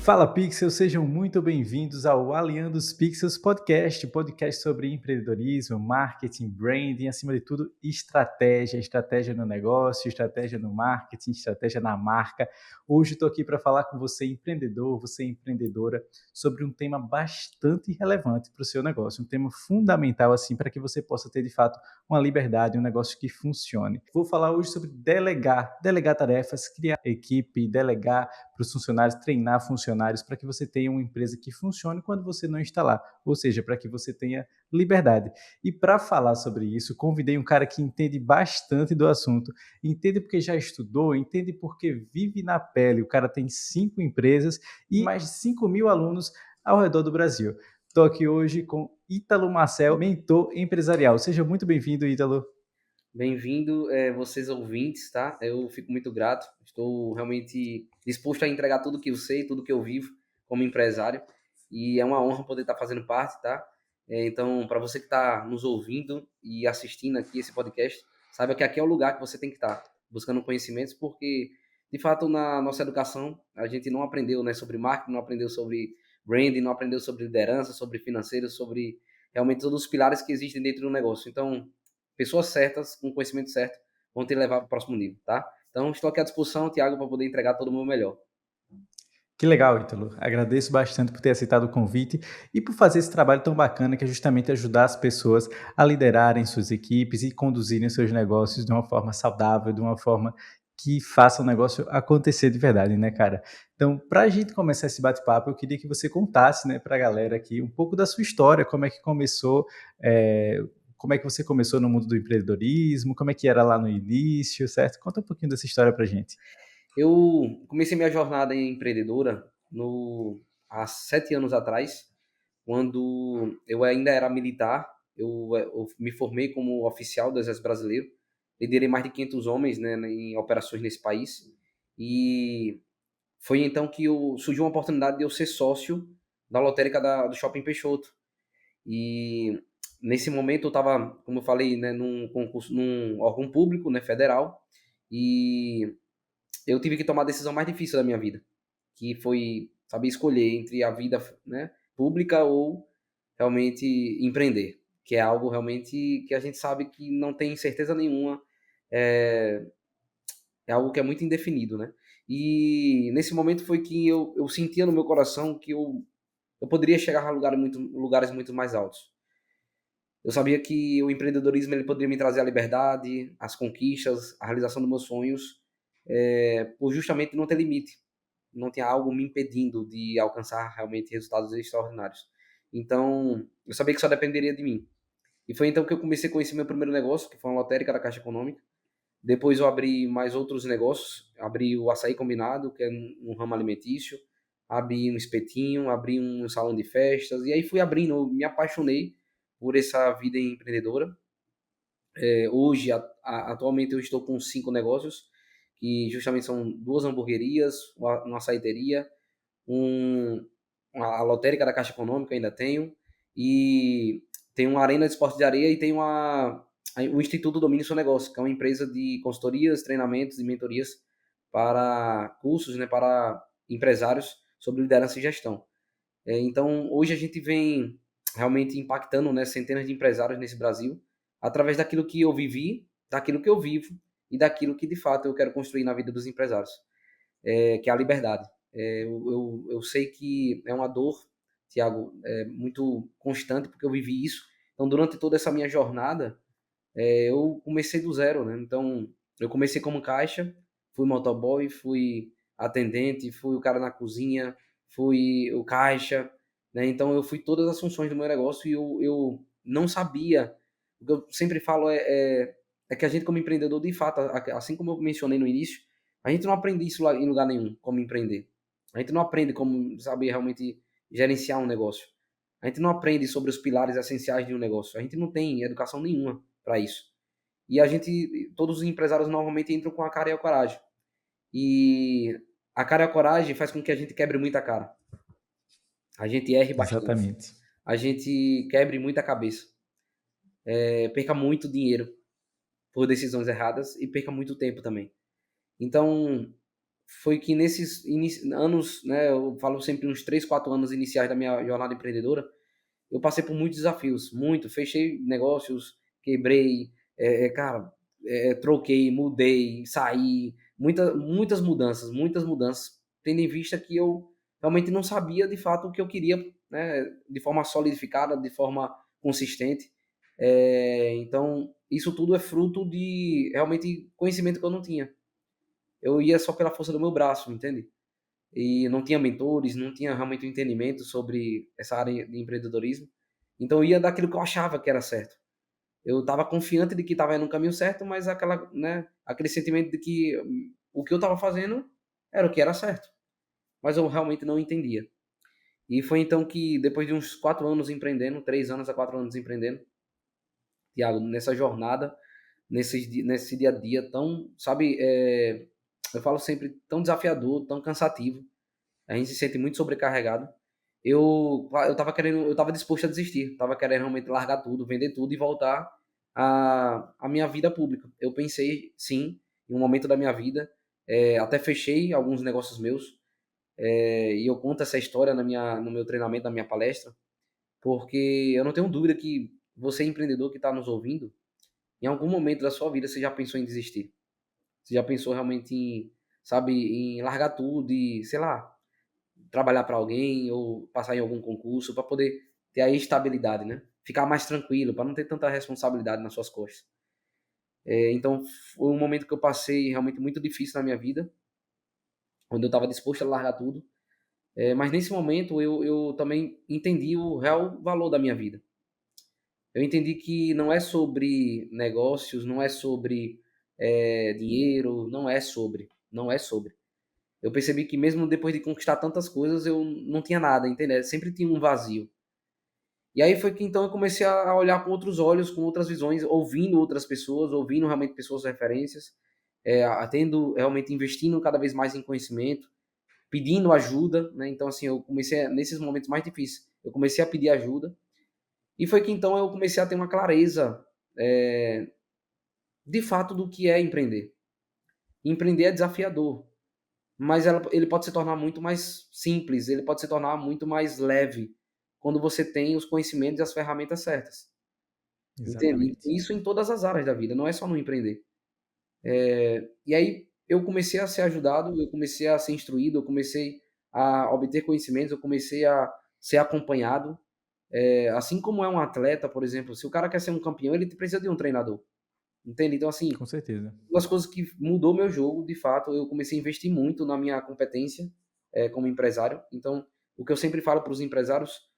Fala Pixels, sejam muito bem-vindos ao Alinhando os Pixels podcast sobre empreendedorismo, marketing, branding, acima de tudo, estratégia no negócio, estratégia no marketing, estratégia na marca. Hoje estou aqui para falar com você, empreendedor, você empreendedora, sobre um tema bastante relevante para o seu negócio, um tema fundamental assim para que você possa ter de fato uma liberdade, um negócio que funcione. Vou falar hoje sobre delegar tarefas, criar equipe, delegar para os funcionários, treinar funcionários para que você tenha uma empresa que funcione quando você não está lá, ou seja, para que você tenha liberdade. E para falar sobre isso, convidei um cara que entende bastante do assunto, entende porque já estudou, entende porque vive na pele. O cara tem 5 empresas e mais de 5.000 alunos ao redor do Brasil. Estou aqui hoje com Ítalo Marcel, mentor empresarial. Seja muito bem-vindo, Ítalo. Bem-vindo, vocês ouvintes, tá? Eu fico muito grato. Estou realmente disposto a entregar tudo que eu sei, tudo que eu vivo como empresário. E é uma honra poder estar fazendo parte, tá? Então, para você que está nos ouvindo e assistindo aqui esse podcast, saiba que aqui é o lugar que você tem que estar, buscando conhecimentos, porque, de fato, na nossa educação, a gente não aprendeu, né, sobre marketing, não aprendeu sobre branding, não aprendeu sobre liderança, sobre financeiro, sobre realmente todos os pilares que existem dentro do negócio. Então, pessoas certas, com conhecimento certo, vão te levar para o próximo nível, tá? Então, estou aqui à disposição, Thiago, para poder entregar todo o meu melhor. Que legal, Ítalo. Agradeço bastante por ter aceitado o convite e por fazer esse trabalho tão bacana que é justamente ajudar as pessoas a liderarem suas equipes e conduzirem seus negócios de uma forma saudável, de uma forma que faça o negócio acontecer de verdade, né, cara? Então, para a gente começar esse bate-papo, eu queria que você contasse, né, para a galera aqui um pouco da sua história, como é que começou, como é que você começou no mundo do empreendedorismo, como é que era lá no início, certo? Conta um pouquinho dessa história para a gente. Eu comecei minha jornada empreendedora há 7 anos atrás, quando eu ainda era militar. Eu me formei como oficial do Exército Brasileiro, liderei mais de 500 homens, né, em operações nesse país, e foi então que surgiu uma oportunidade de eu ser sócio da lotérica do Shopping Peixoto. E nesse momento eu estava, como eu falei, né, num concurso, num órgão público, né, federal, e eu tive que tomar a decisão mais difícil da minha vida, que foi saber escolher entre a vida, né, pública ou realmente empreender, que é algo realmente que a gente sabe que não tem certeza nenhuma, é, é algo que é muito indefinido, né? E nesse momento foi que eu sentia no meu coração que eu poderia chegar a lugares muito mais altos. Eu sabia que o empreendedorismo ele poderia me trazer a liberdade, as conquistas, a realização dos meus sonhos, por justamente não ter limite. Não tinha algo me impedindo de alcançar realmente resultados extraordinários. Então, eu sabia que só dependeria de mim. E foi então que eu comecei a conhecer meu primeiro negócio, que foi uma lotérica da Caixa Econômica. Depois eu abri mais outros negócios. Abri o Açaí Combinado, que é um ramo alimentício. Abri um espetinho, abri um salão de festas. E aí fui abrindo, eu me apaixonei por essa vida empreendedora. Hoje, atualmente, eu estou com 5 negócios, que justamente são 2 hamburguerias, uma açaiteria, um, a lotérica da Caixa Econômica ainda tenho, e tem uma arena de esporte de areia e tem o Instituto Domine Seu Negócio, que é uma empresa de consultorias, treinamentos e mentorias para cursos, né, para empresários sobre liderança e gestão. Então, hoje a gente vem realmente impactando, né, centenas de empresários nesse Brasil, através daquilo que eu vivi, daquilo que eu vivo e daquilo que de fato eu quero construir na vida dos empresários, que é a liberdade. Eu sei que é uma dor, Tiago, muito constante, porque eu vivi isso. Então, durante toda essa minha jornada, eu comecei do zero, né? Então, eu comecei como caixa, fui motoboy, fui atendente, fui o cara na cozinha, fui o caixa, né? Então, eu fui todas as funções do meu negócio e eu não sabia. O que eu sempre falo é que a gente, como empreendedor, de fato, assim como eu mencionei no início, a gente não aprende isso em lugar nenhum, como empreender. A gente não aprende como saber realmente gerenciar um negócio. A gente não aprende sobre os pilares essenciais de um negócio. A gente não tem educação nenhuma para isso. E todos os empresários normalmente entram com a cara e a coragem. E a cara e a coragem faz com que a gente quebre muita cara. A gente erre bastante. Exatamente. A gente quebre muita cabeça. Perca muito dinheiro por decisões erradas e perca muito tempo também. Então, foi que nesses anos, né, eu falo sempre uns 3, 4 anos iniciais da minha jornada empreendedora, eu passei por muitos desafios, muito. Fechei negócios, quebrei, cara, troquei, mudei, saí, muitas mudanças, tendo em vista que eu realmente não sabia de fato o que eu queria, né, de forma solidificada, de forma consistente. Então, isso tudo é fruto de realmente conhecimento que eu não tinha. Eu ia só pela força do meu braço, entende? E não tinha mentores, não tinha realmente um entendimento sobre essa área de empreendedorismo. Então eu ia daquilo que eu achava que era certo. Eu estava confiante de que estava indo no caminho certo, mas aquela, né, aquele sentimento de que o que eu estava fazendo era o que era certo. Mas eu realmente não entendia. E foi então que, depois de uns 4 anos empreendendo, 3 anos a 4 anos empreendendo, Thiago, nessa jornada, nesse dia a dia tão, sabe, eu falo sempre, tão desafiador, tão cansativo, a gente se sente muito sobrecarregado. Eu tava disposto a desistir, tava querendo realmente largar tudo, vender tudo e voltar à minha vida pública. Eu pensei, sim, em um momento da minha vida, até fechei alguns negócios meus, e eu conto essa história no meu treinamento, na minha palestra, porque eu não tenho dúvida que você, empreendedor que está nos ouvindo, em algum momento da sua vida você já pensou em desistir. Você já pensou realmente em, sabe, em largar tudo e, sei lá, trabalhar para alguém ou passar em algum concurso para poder ter a estabilidade, né? Ficar mais tranquilo, para não ter tanta responsabilidade nas suas costas. Então, foi um momento que eu passei realmente muito difícil na minha vida, onde eu estava disposto a largar tudo. Mas nesse momento eu também entendi o real valor da minha vida. Eu entendi que não é sobre negócios, não é sobre dinheiro, não é sobre. Eu percebi que mesmo depois de conquistar tantas coisas, eu não tinha nada, entendeu? Sempre tinha um vazio. E aí foi que então eu comecei a olhar com outros olhos, com outras visões, ouvindo outras pessoas, ouvindo realmente pessoas referências, tendo realmente investindo cada vez mais em conhecimento, pedindo ajuda, né? Então assim, eu comecei nesses momentos mais difíceis, eu comecei a pedir ajuda e foi que então eu comecei a ter uma clareza de fato do que é empreender. Empreender é desafiador, mas ele pode se tornar muito mais simples, ele pode se tornar muito mais leve quando você tem os conhecimentos e as ferramentas certas. Entende? Exatamente. Isso em todas as áreas da vida, não é só no empreender. E aí eu comecei a ser ajudado, eu comecei a ser instruído, eu comecei a obter conhecimentos, eu comecei a ser acompanhado. Assim como é um atleta, por exemplo, se o cara quer ser um campeão, ele precisa de um treinador. Entende? Então, assim, Com certeza. uma das coisas que mudou meu jogo, de fato, eu comecei a investir muito na minha competência como empresário. Então, o que eu sempre falo para os empresários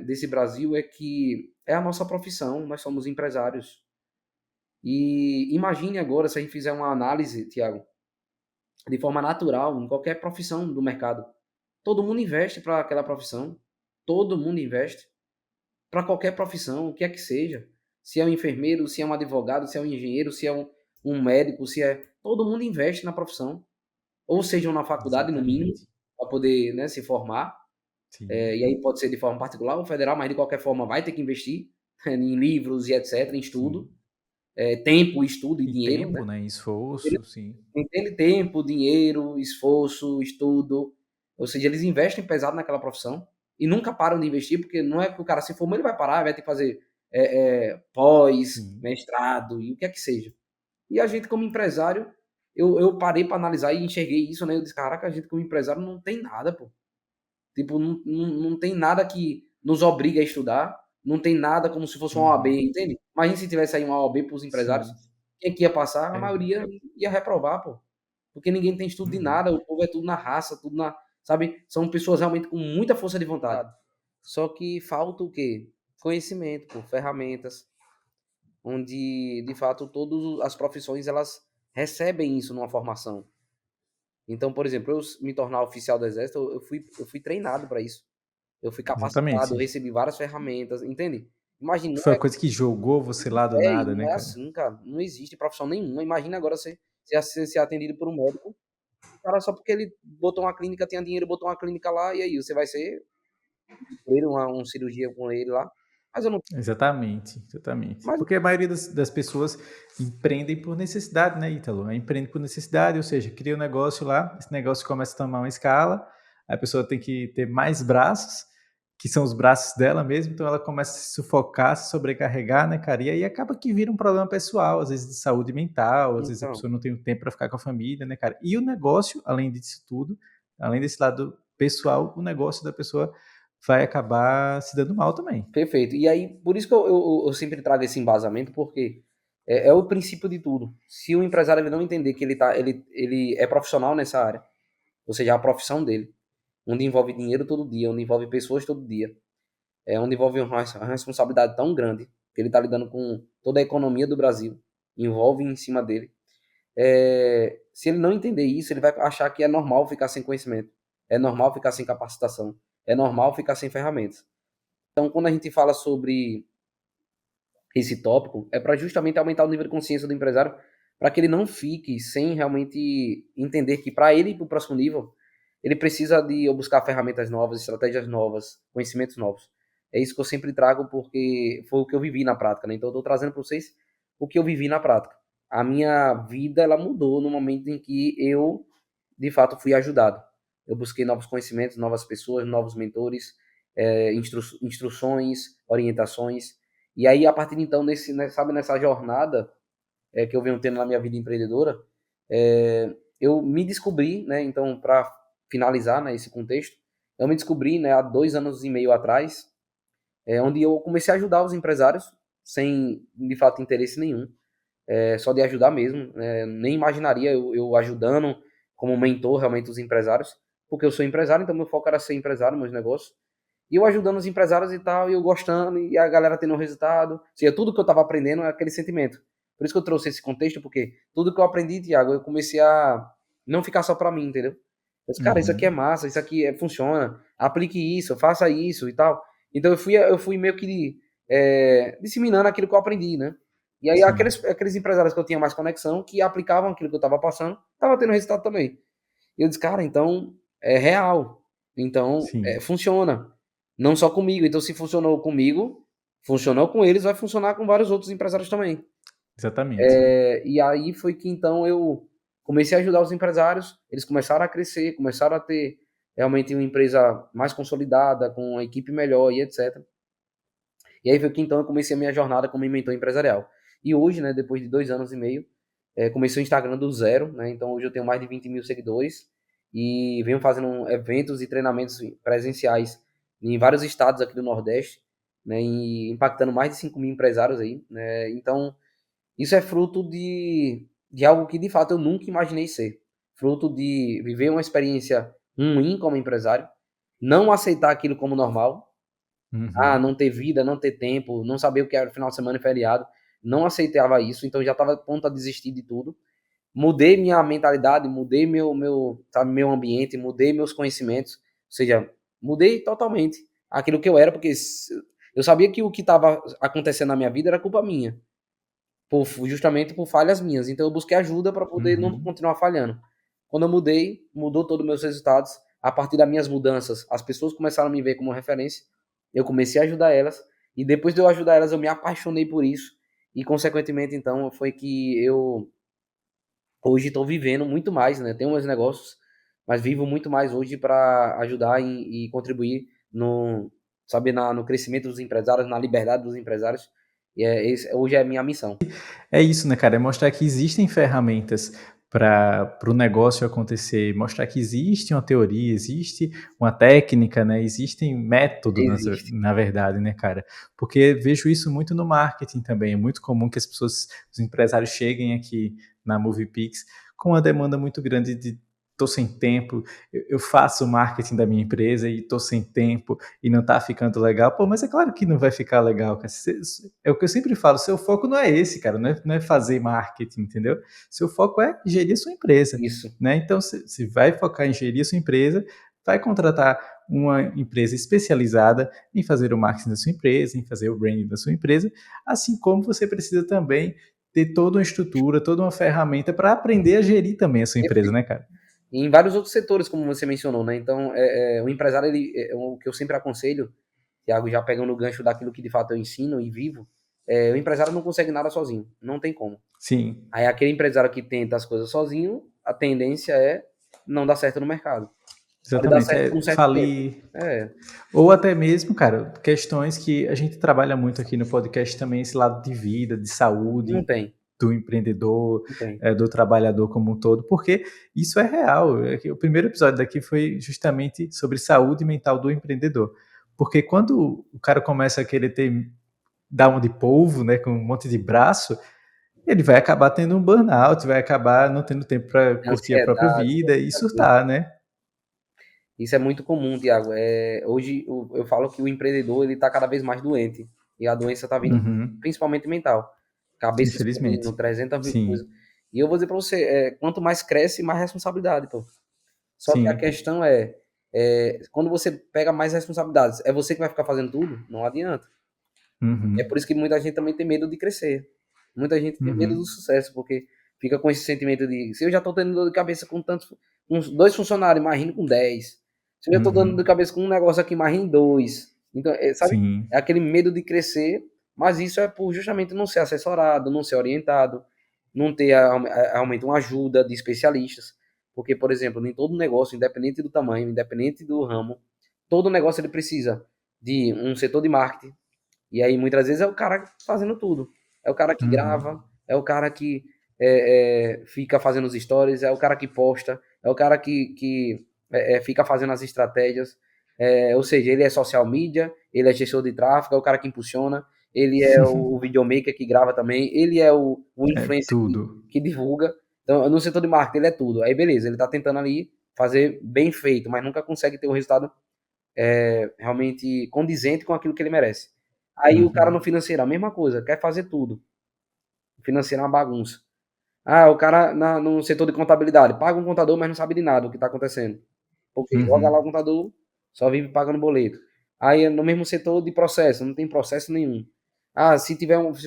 desse Brasil é que é a nossa profissão, nós somos empresários. E imagine agora se a gente fizer uma análise, Tiago, de forma natural, em qualquer profissão do mercado. Todo mundo investe para aquela profissão, todo mundo investe para qualquer profissão, o que é que seja. Se é um enfermeiro, se é um advogado, se é um engenheiro, se é um médico, se é. Todo mundo investe na profissão. Ou seja, na faculdade, no mínimo, Exatamente. para poder, né, se formar. Sim. E aí pode ser de forma particular ou federal, mas de qualquer forma vai ter que investir em livros e etc., em estudo. Sim. Tempo, estudo e E dinheiro, né? tempo, né? Esforço, sim. Entende? Tempo, dinheiro, esforço, estudo. Ou seja, eles investem pesado naquela profissão e nunca param de investir, porque não é que o cara se formou, ele vai parar, vai ter que fazer pós, Sim. mestrado e o que é que seja. E a gente, como empresário, eu parei para analisar e enxerguei isso, né? Eu disse, caraca, a gente, como empresário, não tem nada, pô. Tipo, não tem nada que nos obrigue a estudar, não tem nada como se fosse uma OAB, Uhum. entende? Imagina se tivesse aí uma OAB para os empresários, Sim. quem que ia passar? A É. maioria ia reprovar, pô. Porque ninguém tem estudo de Uhum. nada, o povo é tudo na raça, tudo na. Sabe? São pessoas realmente com muita força de vontade. Só que falta o quê? Conhecimento, pô, ferramentas, onde de fato todas as profissões elas recebem isso numa formação. Então, por exemplo, eu me tornar oficial do Exército, eu fui treinado para isso. Eu fui capacitado, eu Exatamente. recebi várias ferramentas, entende? Imagina, Foi a coisa que jogou você lá do e nada, não né, é cara? assim, cara. Não existe profissão nenhuma. Imagina agora você ser atendido por um médico, cara, só porque ele botou uma clínica, tinha dinheiro, botou uma clínica lá, e aí você vai ser um cirurgia com ele lá. Mas eu não. Exatamente, exatamente. Mas Porque a maioria das pessoas empreendem por necessidade, né, Ítalo? Empreende por necessidade, ou seja, cria um negócio lá, esse negócio começa a tomar uma escala, a pessoa tem que ter mais braços, que são os braços dela mesmo, então ela começa a se sufocar, se sobrecarregar, né, cara? E aí acaba que vira um problema pessoal, às vezes de saúde mental, às vezes a então, pessoa não tem o tempo para ficar com a família, né, cara? E o negócio, além disso tudo, além desse lado pessoal, o negócio da pessoa vai acabar se dando mal também. perfeito. E aí, por isso que eu sempre trago esse embasamento, porque é o princípio de tudo. Se o empresário ele não entender que ele é profissional nessa área, ou seja, a profissão dele, onde envolve dinheiro todo dia, onde envolve pessoas todo dia, onde envolve uma responsabilidade tão grande, que ele está lidando com toda a economia do Brasil, envolve em cima dele. Se ele não entender isso, ele vai achar que é normal ficar sem conhecimento, é normal ficar sem capacitação, é normal ficar sem ferramentas. Então, quando a gente fala sobre esse tópico, é para justamente aumentar o nível de consciência do empresário, para que ele não fique sem realmente entender que para ele ir para o próximo nível, ele precisa de buscar ferramentas novas, estratégias novas, conhecimentos novos. É isso que eu sempre trago, porque foi o que eu vivi na prática, né? Então, eu estou trazendo para vocês o que eu vivi na prática. A minha vida, ela mudou no momento em que eu, de fato, fui ajudado. Eu busquei novos conhecimentos, novas pessoas, novos mentores, instruções, orientações, e aí, a partir de então, sabe, nessa jornada que eu venho tendo na minha vida empreendedora, eu me descobri, né? Então, para finalizar, né, esse contexto, eu me descobri, né, há 2 anos e meio atrás, onde eu comecei a ajudar os empresários sem, de fato, interesse nenhum, só de ajudar mesmo. Nem imaginaria eu ajudando como mentor realmente os empresários, porque eu sou empresário, então meu foco era ser empresário, meus negócios. E eu ajudando os empresários e tal, e eu gostando, e a galera tendo um resultado. Ou seja, tudo que eu estava aprendendo é aquele sentimento. Por isso que eu trouxe esse contexto, porque tudo que eu aprendi, Thiago, eu comecei a não ficar só para mim, entendeu? Eu disse, cara, isso aqui é Uhum. massa, isso aqui funciona, aplique isso, faça isso e tal. Então eu fui meio que disseminando aquilo que eu aprendi, né? E aí Sim, aqueles empresários que eu tinha mais conexão, que aplicavam aquilo que eu estava passando, estava tendo resultado também. E eu disse, cara, então é real. Então sim, funciona. Não só comigo. Então, se funcionou comigo, funcionou com eles, vai funcionar com vários outros empresários também. exatamente. E aí foi que então eu comecei a ajudar os empresários, eles começaram a crescer, começaram a ter realmente uma empresa mais consolidada, com uma equipe melhor e etc. E aí foi que então eu comecei a minha jornada como mentor empresarial. E hoje, né, depois de 2 anos e meio, comecei o Instagram do zero, né? Então hoje eu tenho mais de 20 mil seguidores e venho fazendo eventos e treinamentos presenciais em vários estados aqui do Nordeste, né? E impactando mais de 5 mil empresários aí, né? Então isso é fruto de algo que de fato eu nunca imaginei ser. Fruto de viver uma experiência ruim como empresário, não aceitar aquilo como normal, Uhum. não ter vida, não ter tempo, não saber o que era final de semana e feriado. Não aceitava isso, então já estava a ponto a desistir de tudo. Mudei minha mentalidade, mudei sabe, meu ambiente, mudei meus conhecimentos, ou seja, mudei totalmente aquilo que eu era, porque eu sabia que o que estava acontecendo na minha vida era culpa minha, justamente por falhas minhas. Então eu busquei ajuda para poder não Uhum. continuar falhando. Quando eu mudei, mudou todos os meus resultados. A partir das minhas mudanças, as pessoas começaram a me ver como referência. Eu comecei a ajudar elas. E depois de eu ajudar elas, eu me apaixonei por isso. E, consequentemente, então, foi que eu hoje estou vivendo muito mais, né? Tenho meus negócios, mas vivo muito mais hoje para ajudar e contribuir sabe, no crescimento dos empresários, na liberdade dos empresários. Hoje é a minha missão. É isso, né, cara? É mostrar que existem ferramentas para o negócio acontecer, mostrar que existe uma teoria, existe uma técnica, né? Existem métodos, Existe. na verdade, né, cara? Porque vejo isso muito no marketing também. É muito comum que as pessoas, os empresários cheguem aqui na MoviePix com uma demanda muito grande de tô sem tempo, eu faço o marketing da minha empresa e tô sem tempo e não tá ficando legal. Pô, mas é claro que não vai ficar legal, cara. É o que eu sempre falo, seu foco não é esse, cara, não é fazer marketing, entendeu? Seu foco é gerir a sua empresa, Isso. né? Então, se vai focar em gerir a sua empresa, vai contratar uma empresa especializada em fazer o marketing da sua empresa, em fazer o branding da sua empresa, assim como você precisa também ter toda uma estrutura, toda uma ferramenta para aprender a gerir também a sua empresa, né, cara? Em vários outros setores, como você mencionou, né? Então, o empresário, o que eu sempre aconselho Tiago, já pegando o gancho daquilo que de fato eu ensino e vivo, o empresário não consegue nada sozinho, não tem como. Sim, Aí aquele empresário que tenta as coisas sozinho, a tendência é não dar certo no mercado. Pode dar exatamente. certo por um É certo tempo. falir. É, Ou até mesmo, cara, questões que a gente trabalha muito aqui no podcast também, esse lado de vida, de não saúde, tem, do empreendedor, não tem. do trabalhador como um todo, porque isso é real. O primeiro episódio daqui foi justamente sobre saúde mental do empreendedor. Porque quando o cara começa a querer dar um de polvo, né, com um monte de braço, ele vai acabar tendo um burnout, vai acabar não tendo tempo para curtir a própria Ansiedade, vida e muita coisa. surtar, né? Isso é muito comum, Tiago. Hoje eu falo que o empreendedor ele está cada vez mais doente. E a doença está vindo Uhum. principalmente mental. Cabeça explodindo, Infelizmente. 300 mil coisas. Sim, E eu vou dizer para você, quanto mais cresce, mais responsabilidade, pô. Só que a sim. questão quando você pega mais responsabilidades, é você que vai ficar fazendo tudo? Não adianta. É Uhum. por isso que muita gente também tem medo de crescer. Muita gente tem medo do Uhum. sucesso, porque fica com esse sentimento de se eu já estou tendo dor de cabeça com tantos, uns dois funcionários, imagine com 10. Se eu já estou dando dor de Uhum. cabeça com um negócio aqui, imagine dois. Então, sabe, Sim. é aquele medo de crescer, mas isso é por justamente não ser assessorado, não ser orientado, não ter realmente uma ajuda de especialistas. Porque, por exemplo, em todo negócio, independente do tamanho, independente do ramo, todo negócio ele precisa de um setor de marketing, e aí, muitas vezes, é o cara fazendo tudo. É o cara que Uhum. grava, é o cara que fica fazendo os stories, é o cara que posta, é o cara que fica fazendo as estratégias. Ou seja, ele é social media, ele é gestor de tráfego, é o cara que impulsiona, ele é o videomaker que grava também, ele é o É influencer tudo. que divulga. Então, no setor de marketing, ele é tudo. Aí, beleza, ele tá tentando ali fazer bem feito, mas nunca consegue ter um resultado realmente condizente com aquilo que ele merece. Aí o cara no Uhum. financeiro, a mesma coisa, quer fazer tudo. O financeiro é uma bagunça. Ah, o cara no setor de contabilidade, paga um contador, mas não sabe de nada o que está acontecendo. Porque joga lá o Uhum. contador, só vive pagando boleto. Aí no mesmo setor de processo, não tem processo nenhum. Ah, se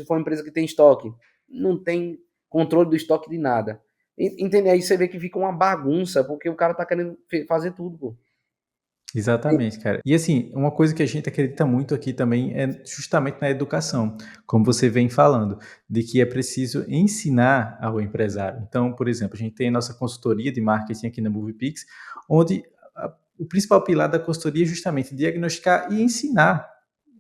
for uma empresa que tem estoque, não tem controle do estoque de nada. Entende? Aí você vê que fica uma bagunça, porque o cara tá querendo fazer tudo, pô. Exatamente, cara. E assim, uma coisa que a gente acredita muito aqui também é justamente na educação, como você vem falando, de que é preciso ensinar ao empresário. Então, por exemplo, a gente tem a nossa consultoria de marketing aqui na MoviePix, onde o principal pilar da consultoria é justamente diagnosticar e ensinar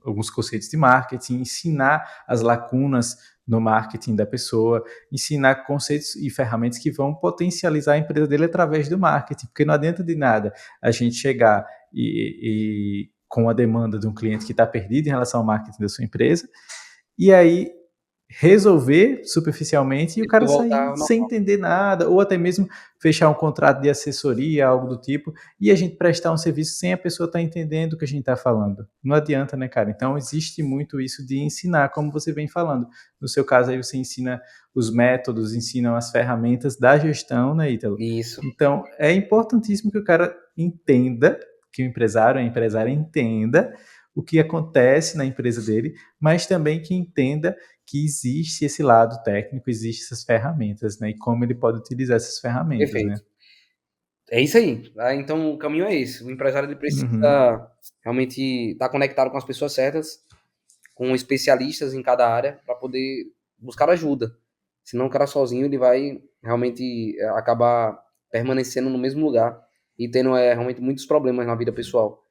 alguns conceitos de marketing, ensinar as lacunas no marketing da pessoa, ensinar conceitos e ferramentas que vão potencializar a empresa dele através do marketing, porque não adianta de nada a gente chegar com a demanda de um cliente que está perdido em relação ao marketing da sua empresa, e aí resolver superficialmente e o cara Depois voltar sair ao sem normal. entender nada, ou até mesmo fechar um contrato de assessoria, algo do tipo, e a gente prestar um serviço sem a pessoa estar entendendo o que a gente está falando. Não adianta, né, cara? Então existe muito isso de ensinar, como você vem falando. No seu caso aí você ensina os métodos, ensina as ferramentas da gestão, né, Ítalo? Isso. Então é importantíssimo que o cara entenda, que o empresário, a empresária entenda o que acontece na empresa dele, mas também que entenda que existe esse lado técnico, existem essas ferramentas, né? E como ele pode utilizar essas ferramentas, né? Perfeito. É isso aí. Então o caminho é esse. O empresário ele Uhum. precisa realmente estar conectado com as pessoas certas, com especialistas em cada área, para poder buscar ajuda. Senão o cara sozinho ele vai realmente acabar permanecendo no mesmo lugar e tendo realmente muitos problemas na vida pessoal.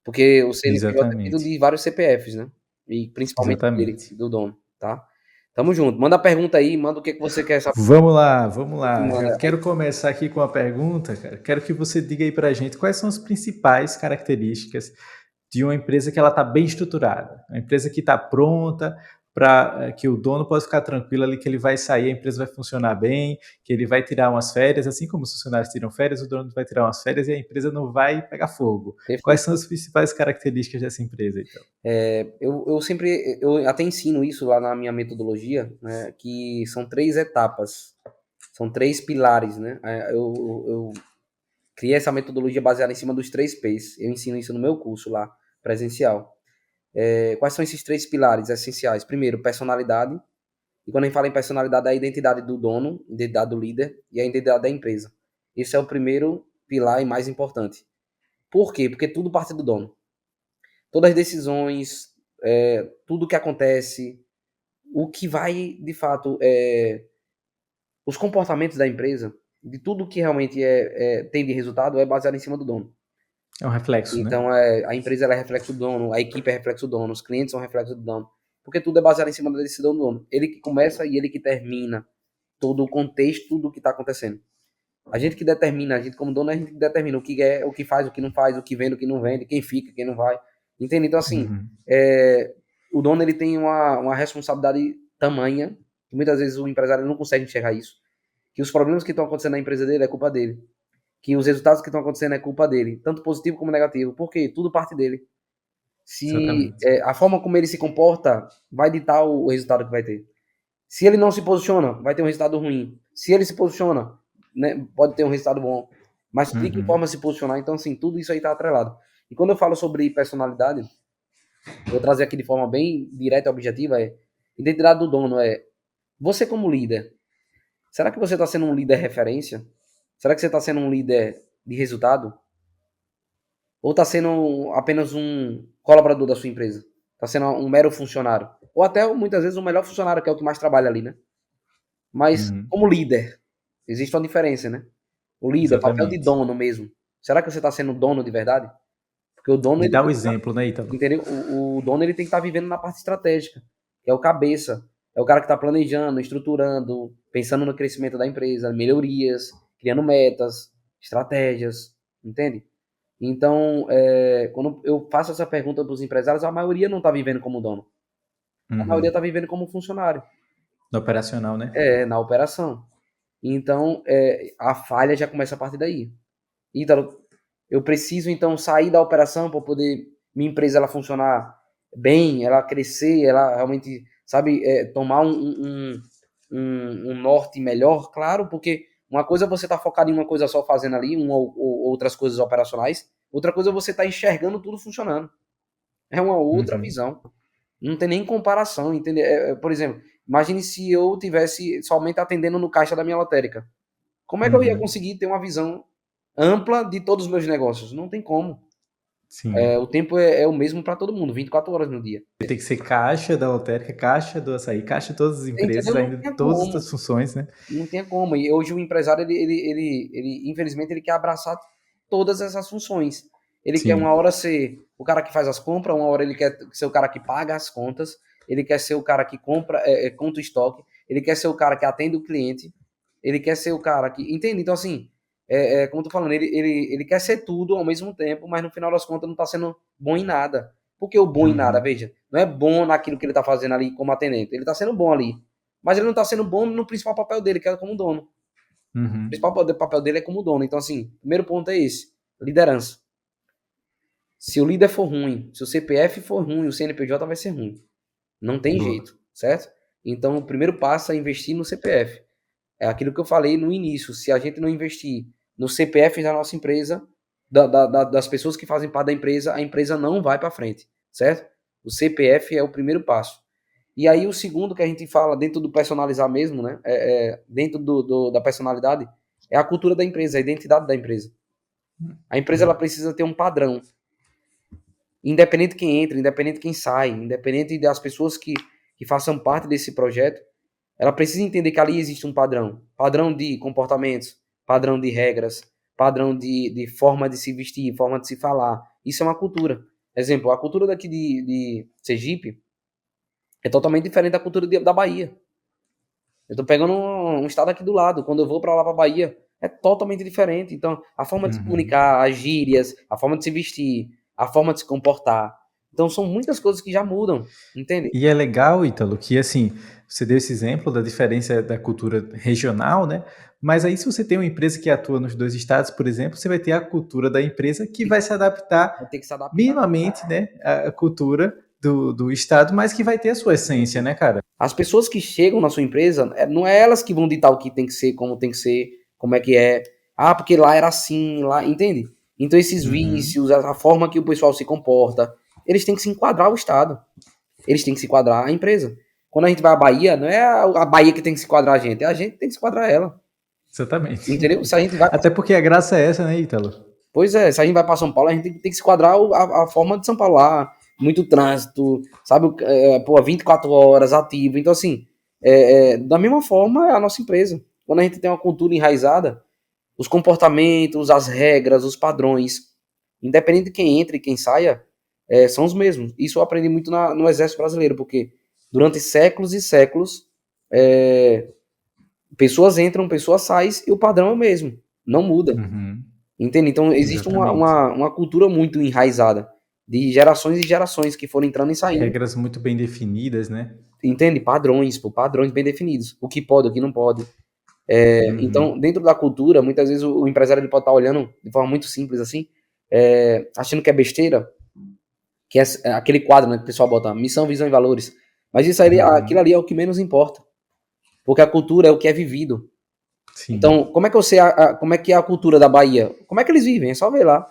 Porque o CNPJ é feito Exatamente. de vários CPFs, né? E principalmente dele, Exatamente. do dono, tá? Tamo junto. Manda a pergunta aí, manda o que você quer saber. Vamos lá, vamos lá. Manda. Eu quero começar aqui com a pergunta, cara. Quero que você diga aí pra gente quais são as principais características de uma empresa que ela está bem estruturada, uma empresa que está pronta para que o dono possa ficar tranquilo ali que ele vai sair, a empresa vai funcionar bem, que ele vai tirar umas férias, assim como os funcionários tiram férias, o dono vai tirar umas férias e a empresa não vai pegar fogo. Quais Perfeito. são as principais características dessa empresa, então? Eu até ensino isso lá na minha metodologia, né, que são 3 etapas, são 3 pilares, né? Eu criei essa metodologia baseada em cima dos 3 P's. Eu ensino isso no meu curso lá, presencial. Quais são esses 3 pilares essenciais? Primeiro, personalidade. E quando a gente fala em personalidade, é a identidade do dono, a identidade do líder e a identidade da empresa. Esse é o primeiro pilar e mais importante. Por quê? Porque tudo parte do dono. todas as decisões, tudo que acontece, o que vai, de fato, os comportamentos da empresa, de tudo que realmente tem de resultado, é baseado em cima do dono. É um reflexo, né? Então, a empresa ela é reflexo do dono, a equipe é reflexo do dono, os clientes são reflexo do dono, porque tudo é baseado em cima da decisão do dono. Ele que começa e ele que termina todo o contexto do que está acontecendo. A gente que determina, a gente como dono, a gente que determina o que é, o que faz, o que não faz, o que vende, o que não vende, quem fica, quem não vai. Entende? Então, assim, o dono ele tem uma responsabilidade tamanha, que muitas vezes o empresário não consegue enxergar isso, que os problemas que estão acontecendo na empresa dele é culpa dele, que os resultados que estão acontecendo é culpa dele, tanto positivo como negativo, porque tudo parte dele. Se Exatamente. a forma como ele se comporta vai ditar o resultado que vai ter. Se ele não se posiciona, vai ter um resultado ruim. Se ele se posiciona, né, pode ter um resultado bom. Mas de que forma se posicionar? Então, assim, tudo isso aí está atrelado. E quando eu falo sobre personalidade, vou trazer aqui de forma bem direta e objetiva, identidade do dono você como líder. Será que você está sendo um líder referência? Será que você está sendo um líder de resultado? Ou está sendo apenas um colaborador da sua empresa? Está sendo um mero funcionário? Ou até, muitas vezes, o melhor funcionário, que é o que mais trabalha ali, né? Mas, como líder, existe uma diferença, né? O líder, papel de Exatamente. dono mesmo. Será que você está sendo dono de verdade? Porque o dono, De ele dar o tem que exemplo, né, Ítalo? entendeu? O dono, ele tem que estar vivendo na parte estratégica, que é o cabeça. É o cara que está planejando, estruturando, pensando no crescimento da empresa, melhorias, criando metas, estratégias, entende? Então, quando eu faço essa pergunta para os empresários, a maioria não está vivendo como dono. A maioria está vivendo como funcionário. No operacional, né? Na operação. Então, a falha já começa a partir daí. Ítalo, eu preciso, então, sair da operação para poder minha empresa ela funcionar bem, ela crescer, ela realmente, sabe, tomar um norte melhor, claro, porque uma coisa é você estar focado em uma coisa só fazendo ali, ou outras coisas operacionais, outra coisa é você estar enxergando tudo funcionando. É uma outra visão. Não tem nem comparação, entendeu? Por exemplo, imagine se eu tivesse somente atendendo no caixa da minha lotérica. Como é que eu ia conseguir ter uma visão ampla de todos os meus negócios? Não tem como. Sim. O tempo é o mesmo para todo mundo, 24 horas no dia. Tem que ser caixa da lotérica, caixa do açaí, caixa de todas as empresas, Entendeu? Não ainda tinha todas como. as funções, né? Não tinha como. E hoje o empresário, infelizmente, ele quer abraçar todas essas funções. Ele quer uma Sim. hora ser o cara que faz as compras, uma hora ele quer ser o cara que paga as contas, ele quer ser o cara que compra, conta o estoque, ele quer ser o cara que atende o cliente, ele quer ser o cara que. Entende? Então, assim, como eu tô falando, ele quer ser tudo ao mesmo tempo, mas no final das contas não tá sendo bom em nada. Por que o bom em nada? Veja, não é bom naquilo que ele tá fazendo ali como atendente. Ele tá sendo bom ali. Mas ele não tá sendo bom no principal papel dele, que é como dono. O principal papel dele é como dono. Então, assim, o primeiro ponto é esse: liderança. Se o líder for ruim, se o CPF for ruim, o CNPJ vai ser ruim. Não tem Boa. jeito, certo? Então, o primeiro passo é investir no CPF. É aquilo que eu falei no início. Se a gente não investir no CPF da nossa empresa, das pessoas que fazem parte da empresa, a empresa não vai para frente, certo? O CPF é o primeiro passo. E aí o segundo que a gente fala dentro do personalizar mesmo, né? Dentro da personalidade, é a cultura da empresa, a identidade da empresa. A empresa ela precisa ter um padrão. Independente de quem entra, independente de quem sai, independente das pessoas que façam parte desse projeto, ela precisa entender que ali existe um padrão. Padrão de comportamentos, padrão de regras, padrão de forma de se vestir, forma de se falar. Isso é uma cultura. Exemplo, a cultura daqui de Sergipe é totalmente diferente da cultura da Bahia. Eu tô pegando um estado aqui do lado. Quando eu vou para lá, para Bahia, é totalmente diferente. Então, a forma de se comunicar, as gírias, a forma de se vestir, a forma de se comportar. Então, são muitas coisas que já mudam, entende? E é legal, Ítalo, que assim, você deu esse exemplo da diferença da cultura regional, né? Mas aí, se você tem uma empresa que atua nos dois estados, por exemplo, você vai ter a cultura da empresa que vai se adaptar Vai ter que se adaptar. minimamente, né, à cultura do estado, mas que vai ter a sua essência, né, cara? As pessoas que chegam na sua empresa, não é elas que vão ditar o que tem que ser, como é que é. Ah, porque lá era assim, lá, entende? Então esses vícios, a forma que o pessoal se comporta, eles têm que se enquadrar ao Estado. Eles têm que se enquadrar à empresa. Quando a gente vai à Bahia, não é a Bahia que tem que se enquadrar a gente, é a gente que tem que se enquadrar ela. Exatamente. Entendeu? Se a gente vai. Até porque a graça é essa, né, Ítalo? Pois é, se a gente vai para São Paulo, a gente tem que se enquadrar a forma de São Paulo lá. muito trânsito, sabe? 24 horas ativo. Então, assim, da mesma forma é a nossa empresa. Quando a gente tem uma cultura enraizada, os comportamentos, as regras, os padrões, independente de quem entre e quem saia, são os mesmos. Isso eu aprendi muito no Exército Brasileiro, porque durante séculos e séculos, pessoas entram, pessoas saem, e o padrão é o mesmo, não muda. Uhum. Entende? Então, existe Exatamente. uma cultura muito enraizada, de gerações e gerações que foram entrando e saindo. Regras muito bem definidas, né? Entende? Padrões, padrões bem definidos. O que pode, o que não pode. Então, Uhum. dentro da cultura, muitas vezes o empresário ele pode estar olhando de forma muito simples assim, achando que é besteira, que é aquele quadro, né, que o pessoal bota missão, visão e valores. Mas isso aí, aquilo ali é o que menos importa. Porque a cultura é o que é vivido. Sim. Então, como é que eu sei como é que é a cultura da Bahia? Como é que eles vivem? É só ver lá.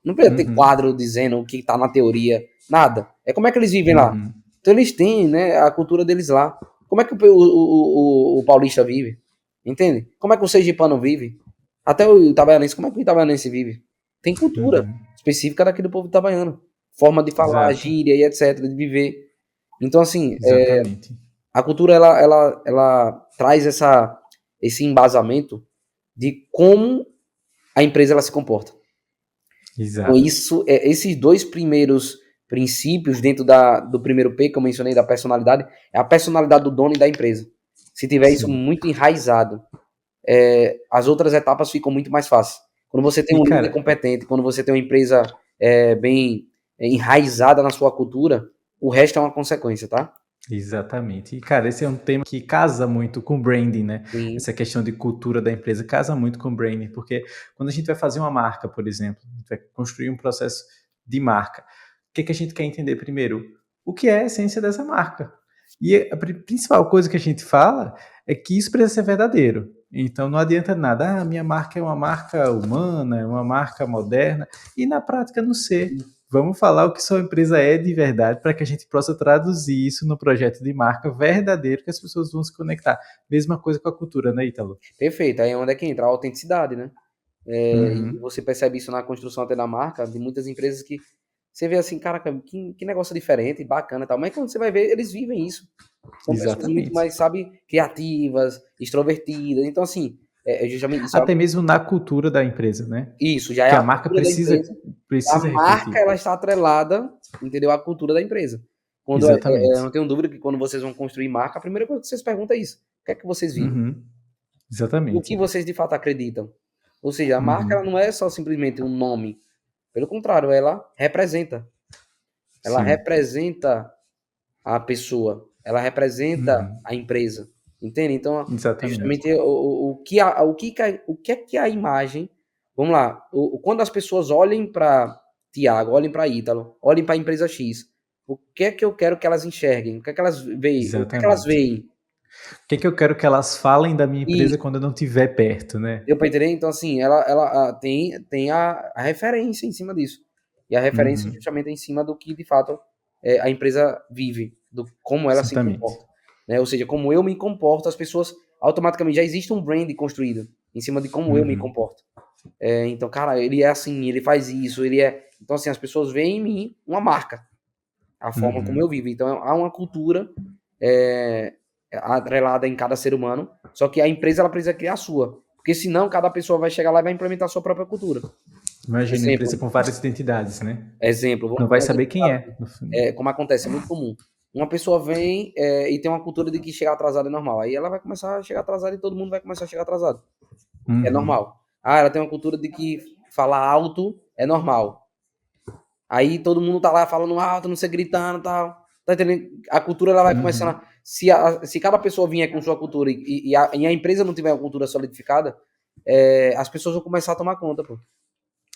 Não precisa ter Uhum. quadro dizendo o que está na teoria, nada. É como é que eles vivem lá. Uhum. Então eles têm, né, a cultura deles lá. Como é que o paulista vive? Entende? Como é que o sergipano vive? Até o itabaianense, como é que o itabaianense vive? Tem cultura Uhum. específica daquele povo itabaiano. Forma de falar, Exato. gíria e etc, de viver. Então, assim, Exatamente. a cultura, ela traz esse embasamento de como a empresa ela se comporta. Então, Exato. esses dois primeiros princípios dentro do primeiro P que eu mencionei da personalidade, é a personalidade do dono e da empresa. Se tiver isso Sim. muito enraizado, as outras etapas ficam muito mais fáceis. Quando você tem E, um líder cara, competente, quando você tem uma empresa bem enraizada na sua cultura, o resto é uma consequência, tá? exatamente. E, cara, esse é um tema que casa muito com branding, né? Sim. Essa questão de cultura da empresa casa muito com branding, porque quando a gente vai fazer uma marca, por exemplo, a gente vai construir um processo de marca, o que a gente quer entender primeiro? O que é a essência dessa marca? E a principal coisa que a gente fala é que isso precisa ser verdadeiro. Então não adianta nada, minha marca é uma marca humana, é uma marca moderna, e na prática não ser. Vamos falar o que sua empresa é de verdade para que a gente possa traduzir isso no projeto de marca verdadeiro que as pessoas vão se conectar. Mesma coisa com a cultura, né, Ítalo? Perfeito. Aí é onde é que entra a autenticidade, né? E Uhum. você percebe isso na construção até da marca, de muitas empresas que você vê assim, caraca, que negócio diferente, bacana e tal. Mas quando você vai ver, eles vivem isso. São pessoas muito Exatamente. mais, sabe, criativas, extrovertidas. Então, assim, justamente isso, Até mesmo na cultura da empresa, né? isso já é Que a a marca cultura da precisa, empresa. A precisa marca, refletir. ela está atrelada, entendeu, à cultura da empresa. Quando, eu Exatamente. não tenho dúvida que quando vocês vão construir marca, a primeira coisa que vocês perguntam é isso. O que é que vocês vivem? Uhum. O que Exatamente. vocês de fato acreditam? Ou seja, a marca ela Uhum. não é só simplesmente um nome. Pelo contrário, ela representa. Ela Sim. representa a pessoa. Ela representa Uhum. a empresa. Entende? Então, é Exatamente. justamente o que é que a imagem. Vamos lá. Quando as pessoas olhem para Tiago, olhem para Ítalo, olhem para a empresa X, o que é que eu quero que elas enxerguem? O que é que elas veem? O que é que elas Exatamente. veem? O que é que eu quero que elas falem da minha empresa Isso. quando eu não estiver perto, né? Deu para entender? Então, assim, ela tem a referência em cima disso. E a referência Uhum. justamente é em cima do que, de fato, a empresa vive, do como ela se Exatamente. comporta. Né? Ou seja, como eu me comporto, as pessoas automaticamente já existe um brand construído em cima de como eu me Uhum. comporto. Então, cara, ele é assim, ele faz isso, ele é. Então, assim, as pessoas veem em mim uma marca, a forma como eu Uhum. vivo. Então, há uma cultura é, atrelada em cada ser humano, só que a empresa ela precisa criar a sua. Porque senão cada pessoa vai chegar lá e vai implementar a sua própria cultura. Imagina uma empresa Exemplo, com várias identidades, né? vamos Não dar vai um exemplo saber quem prático. é, no fim. Como acontece, é muito comum. Uma pessoa vem e tem uma cultura de que chegar atrasado é normal. Aí ela vai começar a chegar atrasado e todo mundo vai começar a chegar atrasado. É Uhum. normal. Ah, ela tem uma cultura de que falar alto é normal. Aí todo mundo tá lá falando alto, não sei, gritando e tal. Tá entendendo? A cultura ela vai começando Uhum. a. Se cada pessoa vier com sua cultura e a empresa não tiver uma cultura solidificada, as pessoas vão começar a tomar conta, pô.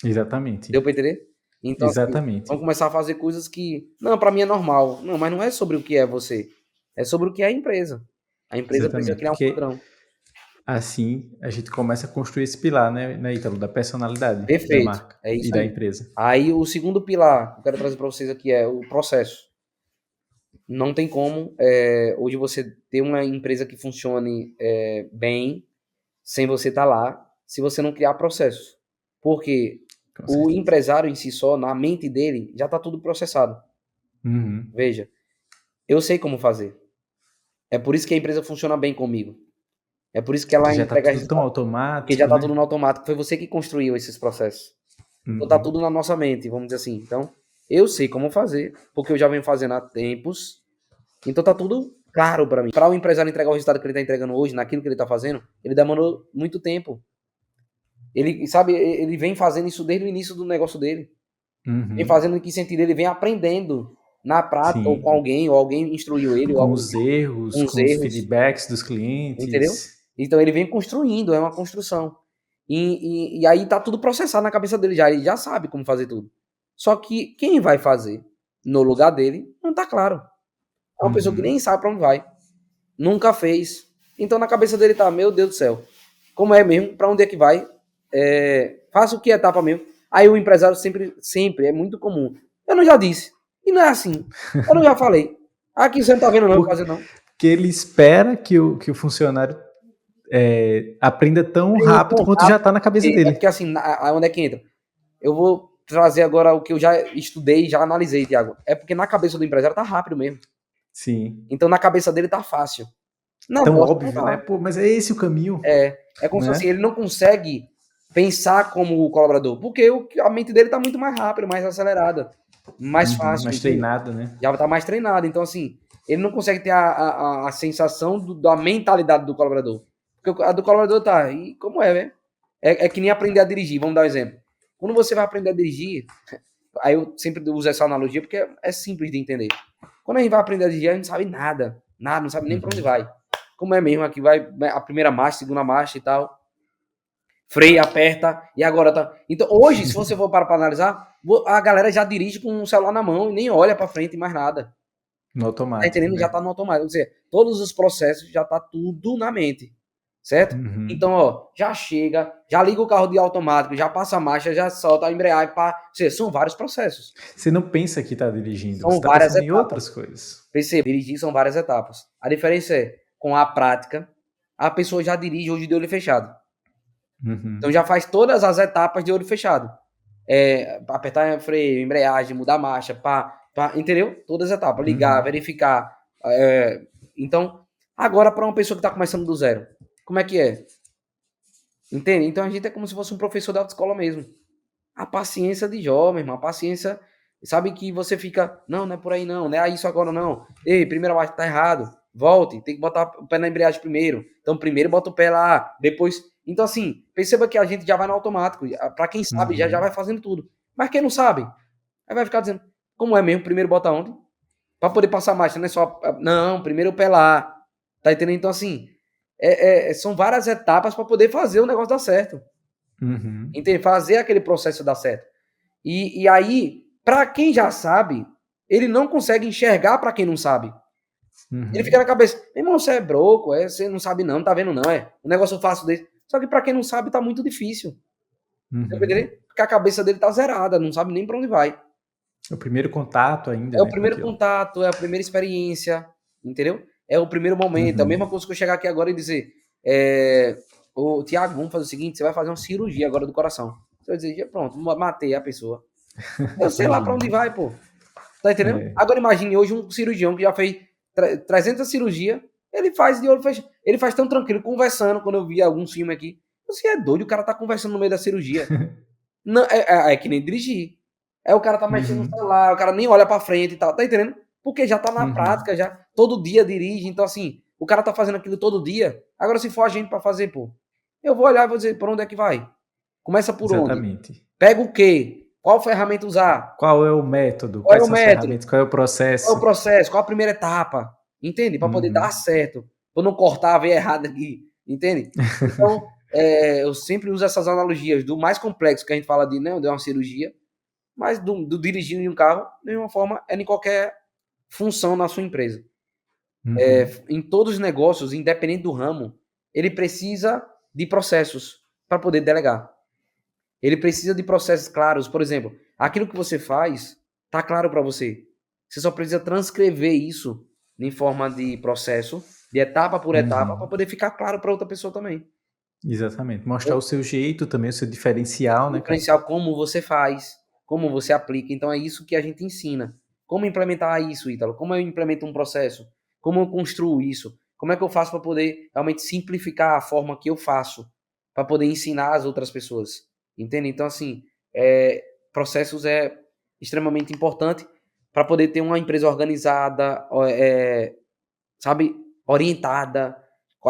Exatamente. Deu pra entender? Então, assim, vão Exatamente. começar a fazer coisas que. Não, pra mim é normal. Não, mas não é sobre o que é você. É sobre o que é a empresa. A empresa precisa Exatamente. criar um Porque padrão. assim a gente começa a construir esse pilar, né, Ítalo, da personalidade da Perfeito. marca É e isso da aí. empresa. Aí o segundo pilar que eu quero trazer para vocês aqui é o processo. Não tem como hoje você ter uma empresa que funcione bem sem você estar lá, se você não criar processos. Porque Com o certeza. empresário em si só, na mente dele, já está tudo processado. Uhum. Veja, eu sei como fazer. É por isso que a empresa funciona bem comigo. É por isso que Porque ela já está entrega tudo tão resultado. Porque já automático, está tudo né? no automático. Foi você que construiu esses processos. Então tá Uhum. tudo na nossa mente, vamos dizer assim. Então, eu sei como fazer, porque eu já venho fazendo há tempos. Então tá tudo claro para mim. Para o empresário entregar o resultado que ele está entregando hoje, naquilo que ele está fazendo, ele demorou muito tempo. Ele, sabe, ele vem fazendo isso desde o início do negócio dele. Vem Uhum. fazendo em que sentido? Ele vem aprendendo na prática, ou com Sim. alguém, ou alguém instruiu ele, ou Com algo os erros, com os com os erros, feedbacks dos entendeu? clientes. Então ele vem construindo, é uma construção. E aí tá tudo processado na cabeça dele já, ele já sabe como fazer tudo. Só que quem vai fazer no lugar dele não tá claro. É uma pessoa que Uhum. nem sabe para onde vai, nunca fez. Então na cabeça dele tá, meu Deus do céu, como é mesmo? Para onde é que vai? Faça o que é etapa mesmo. Aí o empresário sempre, é muito comum. Eu não já disse. E não é assim. Eu não já falei. Aqui você não tá vendo não, fazer não. Porque ele espera que o funcionário aprenda tão rápido Tão quanto já rápido, está na cabeça é dele. porque assim, onde é que entra? Eu vou trazer agora o que eu já estudei, já analisei, Tiago. É porque na cabeça do empresário tá rápido mesmo. Sim. Então na cabeça dele tá fácil. Na Tão nossa não óbvio, né? tá. Pô, mas é esse o caminho, É como se assim, né? ele não consegue pensar como o colaborador, porque a mente dele tá muito mais rápida, mais acelerada, mais Uhum. fácil, Mais entende? treinado, né? Já tá mais treinado. Então, assim, ele não consegue ter a sensação da mentalidade do colaborador. Porque a do colaborador tá, e como é, né? É que nem aprender a dirigir, vamos dar um exemplo. Quando você vai aprender a dirigir, aí eu sempre uso essa analogia porque é simples de entender. Quando a gente vai aprender a dirigir, a gente não sabe nada, não sabe nem para onde Uhum. vai. Como é mesmo, aqui vai a primeira marcha, segunda marcha e tal, freia, aperta, e agora tá. Então, hoje, se você for para analisar, a galera já dirige com o celular na mão e nem olha para frente mais nada. No Tá automático, entendendo? Já né? tá no automático. Ou seja, todos os processos já tá tudo na mente. Certo? Uhum. Então, ó, já chega, já liga o carro de automático, já passa a marcha, já solta a embreagem, pá. Ou seja, são vários processos. Você não pensa que está dirigindo, você São está várias pensando em etapas. outras coisas. Perceba, dirigir são várias etapas. A diferença é, com a prática, a pessoa já dirige hoje de olho fechado. Então Uhum. já faz todas as etapas de olho fechado. Apertar freio, embreagem, mudar a marcha, pá, entendeu? Todas as etapas. Ligar, Uhum. verificar. Então, agora para uma pessoa que está começando do zero, como é que é? Entende? Então a gente é como se fosse um professor da autoescola mesmo. A paciência de jovem, irmão. A paciência, sabe que você fica, não é por aí não, não é isso agora não. Ei, primeira marcha tá errado. Volte, tem que botar o pé na embreagem primeiro. Então primeiro bota o pé lá, depois. Então assim, perceba que a gente já vai no automático. Para quem sabe, já Uhum. vai fazendo tudo. Mas quem não sabe, aí vai ficar dizendo, como é mesmo? Primeiro bota onde? Para poder passar a marcha, não é só. Não, primeiro o pé lá. Tá entendendo? Então assim, são várias etapas para poder fazer o negócio dar certo. Uhum. Entende? Fazer aquele processo dar certo. E aí, para quem já sabe, ele não consegue enxergar para quem não sabe. Ele fica Uhum. na cabeça, meu irmão, você é broco, você não sabe não, tá vendo não, um negócio fácil desse. Só que para quem não sabe, tá muito difícil. Você vai Uhum. entender? Porque a cabeça dele tá zerada, não sabe nem para onde vai. O primeiro contato ainda, É o né, com primeiro aquilo. contato, é a primeira experiência, entendeu? É o primeiro momento. É a mesma Uhum. coisa que eu chegar aqui agora e dizer, ô Tiago, vamos fazer o seguinte, você vai fazer uma cirurgia agora do coração. Você vai dizer, pronto, matei a pessoa. Eu sei lá para Imagina, onde né? vai, pô. Tá entendendo? É. Agora imagine hoje um cirurgião que já fez 300 cirurgias, ele faz de olho fechado. Ele faz tão tranquilo, conversando, quando eu vi algum filme aqui. Você é doido, o cara tá conversando no meio da cirurgia. Não, é que nem dirigir. O cara tá mexendo no Uhum. celular, o cara nem olha pra frente e tal, tá entendendo? Porque já tá na Uhum. prática, já todo dia dirige, então assim, o cara tá fazendo aquilo todo dia. Agora se for a gente pra fazer, pô, eu vou olhar e vou dizer, por onde é que vai? Começa por onde? Exatamente. Pega o quê? Qual ferramenta usar? Qual é o método? Qual é Quais o são as método? ferramentas? Qual é o Qual é o processo? processo? Qual a primeira etapa? Entende? Para poder dar Uhum. certo. Para não cortar a veia errada aqui. Entende? Então, eu sempre uso essas analogias do mais complexo que a gente fala de uma cirurgia, mas do dirigir em um carro, de nenhuma forma, é em qualquer função na sua empresa. Uhum. Em todos os negócios, independente do ramo, ele precisa de processos para poder delegar. Ele precisa de processos claros. Por exemplo, aquilo que você faz está claro para você. Você só precisa transcrever isso em forma de processo, de etapa por etapa, para Uhum. poder ficar claro para outra pessoa também. Exatamente. Mostrar O o seu jeito também, o seu diferencial, né, cara? diferencial como você faz, como você aplica. Então é isso que a gente ensina. Como implementar isso, Ítalo? Como eu implemento um processo? Como eu construo isso? Como é que eu faço para poder realmente simplificar a forma que eu faço, para poder ensinar as outras pessoas? Entende? Então, assim, processos é extremamente importante para poder ter uma empresa organizada, sabe, orientada,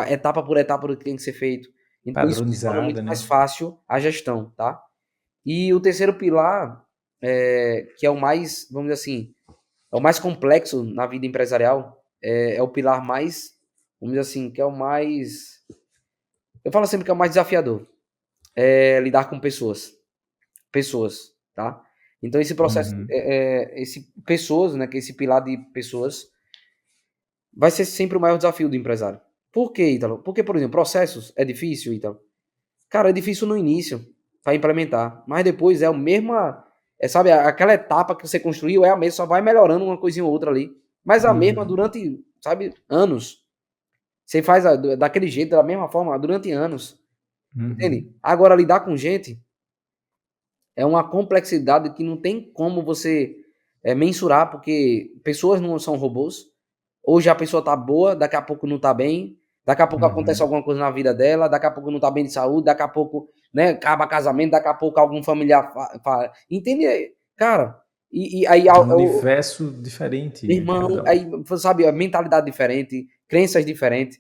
etapa por etapa do que tem que ser feito. Então, isso se torna muito Padronizada, mais né? fácil a gestão, tá? E o terceiro pilar, que é o mais, vamos dizer assim, é o mais complexo na vida empresarial, é o pilar mais, vamos dizer assim, que é o mais, eu falo sempre que é o mais desafiador, é lidar com pessoas, tá? Então esse processo, Uhum. esse pessoas, né, que esse pilar de pessoas vai ser sempre o maior desafio do empresário. Por quê, Ítalo? Porque, por exemplo, processos é difícil, Ítalo. Cara, é difícil no início para implementar, mas depois é a mesma, sabe, aquela etapa que você construiu é a mesma, só vai melhorando uma coisinha ou outra ali, mas a mesma Uhum. durante, sabe, anos. Você faz daquele jeito, da mesma forma, durante anos, Uhum. entende? Agora, lidar com gente é uma complexidade que não tem como você mensurar, porque pessoas não são robôs. Hoje a pessoa tá boa, daqui a pouco não tá bem, daqui a pouco acontece Uhum. alguma coisa na vida dela, daqui a pouco não tá bem de saúde, daqui a pouco, né, acaba casamento, daqui a pouco algum familiar entende? Cara, e aí É um o universo diferente em irmão, cada um. aí sabe, a mentalidade diferente, crenças diferentes,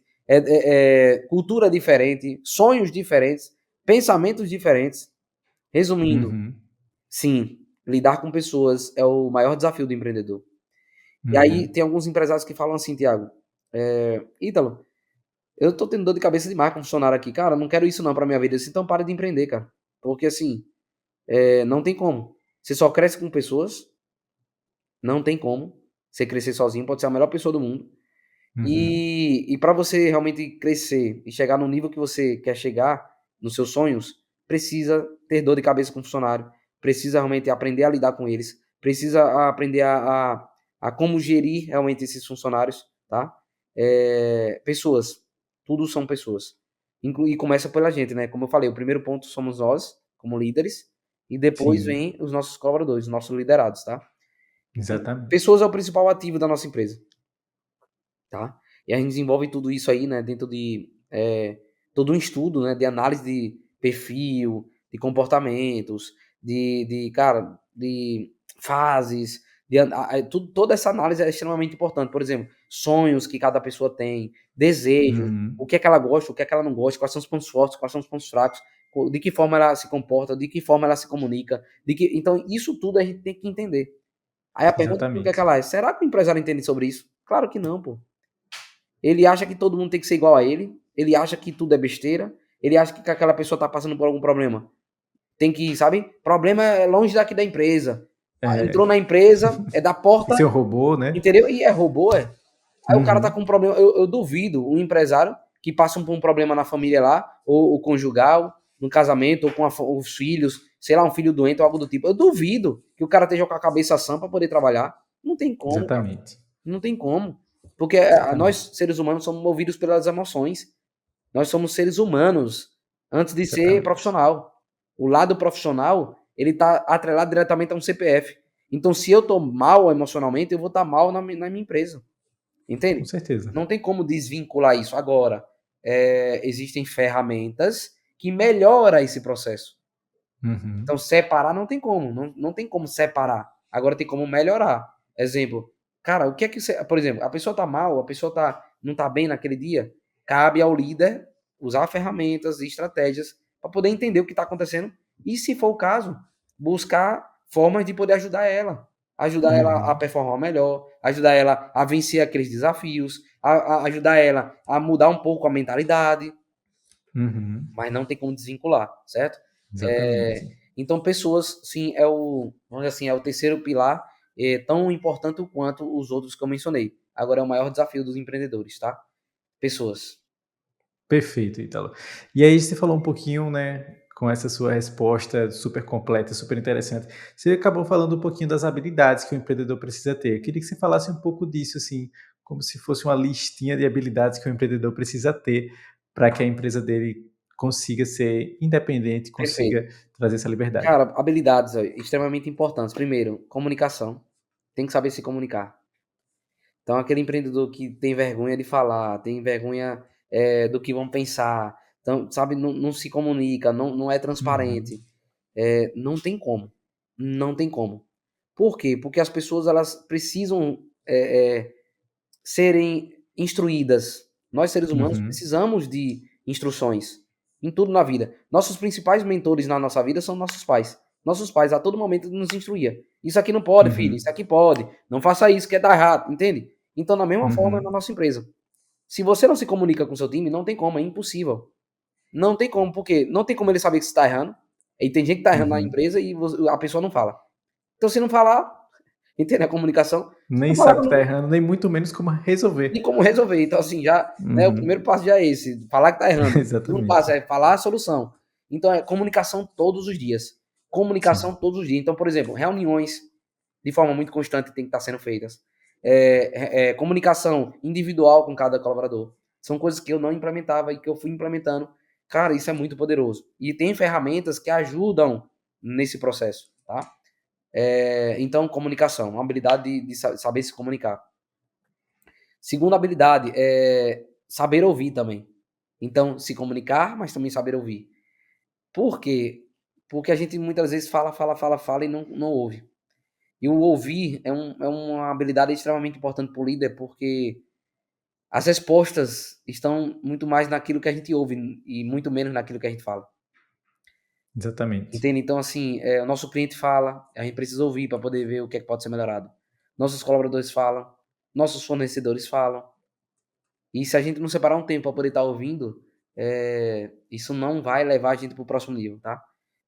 cultura diferente, sonhos diferentes, pensamentos diferentes. Resumindo, Uhum. sim, lidar com pessoas é o maior desafio do empreendedor. E aí Uhum. tem alguns empresários que falam assim, Thiago, Ítalo, eu tô tendo dor de cabeça demais com funcionário aqui, cara, não quero isso não pra minha vida. Eu disse, então pare de empreender, cara. Porque assim, não tem como. Você só cresce com pessoas, não tem como. Você crescer sozinho, pode ser a melhor pessoa do mundo. Uhum. E para você realmente crescer e chegar no nível que você quer chegar, nos seus sonhos, precisa ter dor de cabeça com o funcionário, precisa realmente aprender a lidar com eles, precisa aprender a como gerir realmente esses funcionários, tá? Pessoas, tudo são pessoas. E começa pela gente, né? Como eu falei, o primeiro ponto somos nós, como líderes, e depois Sim, vem os nossos colaboradores, os nossos liderados, tá? Então, exatamente. pessoas é o principal ativo da nossa empresa, tá? E a gente desenvolve tudo isso aí, né, dentro de todo um estudo, né, de análise de perfil, de comportamentos, cara, de fases, toda essa análise é extremamente importante. Por exemplo, sonhos que cada pessoa tem, desejos, o Uhum. que é que ela gosta, o que é que ela não gosta, quais são os pontos fortes, quais são os pontos fracos, de que forma ela se comporta, de que forma ela se comunica, então isso tudo a gente tem que entender. Aí a pergunta que não quer Exatamente. calar é: será que o empresário entende sobre isso? Claro que não, pô. Ele acha que todo mundo tem que ser igual a ele acha que tudo é besteira, ele acha que aquela pessoa tá passando por algum problema. Tem que, sabe? Problema é longe daqui da empresa. Entrou É, na empresa, é da tem que porta, ser um robô, né? entendeu? E é robô, é. Aí o cara tá Uhum. com um problema. Eu duvido um empresário que passa por um problema na família lá, ou conjugal, no casamento, ou com os filhos, sei lá, um filho doente ou algo do tipo. Eu duvido que o cara esteja com a cabeça sã pra poder trabalhar. Não tem como, cara. Exatamente. Não tem como. Porque Exatamente. nós, seres humanos, somos movidos pelas emoções. Nós somos seres humanos antes de ser Exatamente. profissional. O lado profissional, ele está atrelado diretamente a um CPF. Então, se eu estou mal emocionalmente, eu vou estar mal na minha empresa. Com Entende? certeza. Não tem como desvincular isso. Agora, existem ferramentas que melhoram esse processo. Uhum. Então, separar não tem como. Não tem como separar. Agora tem como melhorar. Exemplo, cara, o que é que você. Por exemplo, a pessoa tá mal, a pessoa não tá bem naquele dia. Cabe ao líder usar ferramentas e estratégias para poder entender o que está acontecendo. E, se for o caso, buscar formas de poder ajudar ela. Ajudar ela a Uhum. performar melhor, ajudar ela a vencer aqueles desafios, ajudar ela a mudar um pouco a mentalidade, Uhum. mas não tem como desvincular, certo? Exatamente. Então, pessoas, sim, vamos dizer assim, é o terceiro pilar, tão importante quanto os outros que eu mencionei. Agora é o maior desafio dos empreendedores, tá? Pessoas. Perfeito, Ítalo. E aí você falou um pouquinho, né, com essa sua resposta super completa, super interessante, você acabou falando um pouquinho das habilidades que o empreendedor precisa ter. Eu queria que você falasse um pouco disso, assim, como se fosse uma listinha de habilidades que o empreendedor precisa ter para que a empresa dele consiga ser independente, Perfeito. consiga trazer essa liberdade. Cara, habilidades ó, extremamente importantes. Primeiro, comunicação. tem que saber se comunicar. Então, aquele empreendedor que tem vergonha de falar, tem vergonha do que vão pensar, então, sabe, não se comunica, não é Uhum. transparente, não tem como. Não tem como. Por quê? Porque as pessoas elas precisam serem instruídas. Nós, seres humanos, Uhum. precisamos de instruções em tudo na vida. Nossos principais mentores na nossa vida são nossos pais. Nossos pais, a todo momento, nos instruía. Isso aqui não pode, filho. Isso Uhum. aqui pode. Não faça isso, que é dar errado. Entende? Então, da mesma forma, na Uhum. nossa empresa. Se você não se comunica com seu time, não tem como, é impossível. Não tem como, porque não tem como ele saber que você está errando. E tem gente que está errando na Uhum. empresa e a pessoa não fala. Então, se não falar, entende a comunicação? Se Nem não falar, sabe que tá errando, nem muito menos como e resolver. como resolver. Então, assim, já, né, o Uhum. primeiro passo já é esse, falar que tá errando. O segundo passo Exatamente. é falar a solução. Então, é comunicação todos os dias. Sim. Comunicação todos os dias. Então, por exemplo, reuniões de forma muito constante tem que estar sendo feitas. Comunicação individual com cada colaborador. São coisas que eu não implementava e que eu fui implementando. Cara, isso é muito poderoso. E tem ferramentas que ajudam nesse processo, tá? Então, comunicação, uma habilidade de saber se comunicar. Segunda habilidade é saber ouvir também. Então, se comunicar, mas também saber ouvir. Por quê? Porque a gente muitas vezes fala, fala, fala, fala e não ouve. E o ouvir é uma habilidade extremamente importante para o líder, porque as respostas estão muito mais naquilo que a gente ouve e muito menos naquilo que a gente fala. Exatamente. Entende? Então, assim, o nosso cliente fala, a gente precisa ouvir para poder ver o que é que pode ser melhorado. Nossos colaboradores falam, nossos fornecedores falam. E se a gente não separar um tempo para poder estar ouvindo, isso não vai levar a gente para o próximo nível, tá?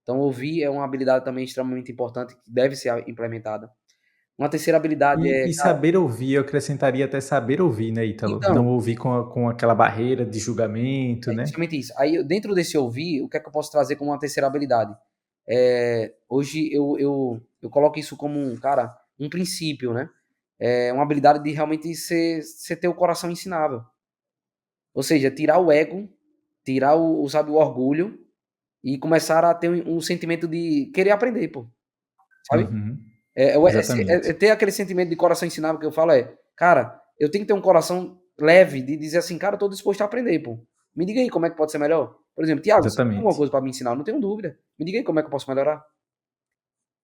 Então, ouvir é uma habilidade também extremamente importante que deve ser implementada. Uma terceira habilidade E cara, saber ouvir, eu acrescentaria até saber ouvir, né, Ítalo? então, Não ouvir com aquela barreira de julgamento, é né? justamente isso. Aí, dentro desse ouvir, o que é que eu posso trazer como uma terceira habilidade? Hoje eu coloco isso como um princípio, né? Uma habilidade de realmente ser ter o coração ensinável. Ou seja, tirar o ego, tirar sabe, o orgulho e começar a ter um sentimento de querer aprender, pô, sabe? Uhum. É Exatamente. ter aquele sentimento de coração ensinável que eu falo cara, eu tenho que ter um coração leve de dizer assim, cara, eu tô disposto a aprender, pô. Me diga aí como é que pode ser melhor. Por exemplo, Tiago, você tem alguma Exatamente. coisa para me ensinar? Eu não tenho dúvida. Me diga aí como é que eu posso melhorar.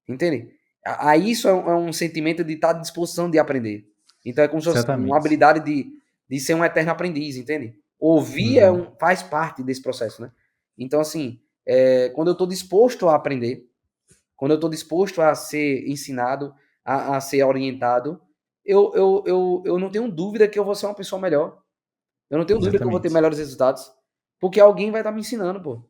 Entende? Aí isso é um sentimento de estar à disposição de aprender. Então é como se fosse uma Exatamente. habilidade de ser um eterno aprendiz, entende? Ouvir Uhum. faz parte desse processo, né? Então, assim, quando eu estou disposto a aprender, quando eu estou disposto a ser ensinado, a ser orientado, eu não tenho dúvida que eu vou ser uma pessoa melhor. Eu não tenho dúvida que eu vou ter Exatamente. melhores resultados, porque alguém vai estar me ensinando, pô.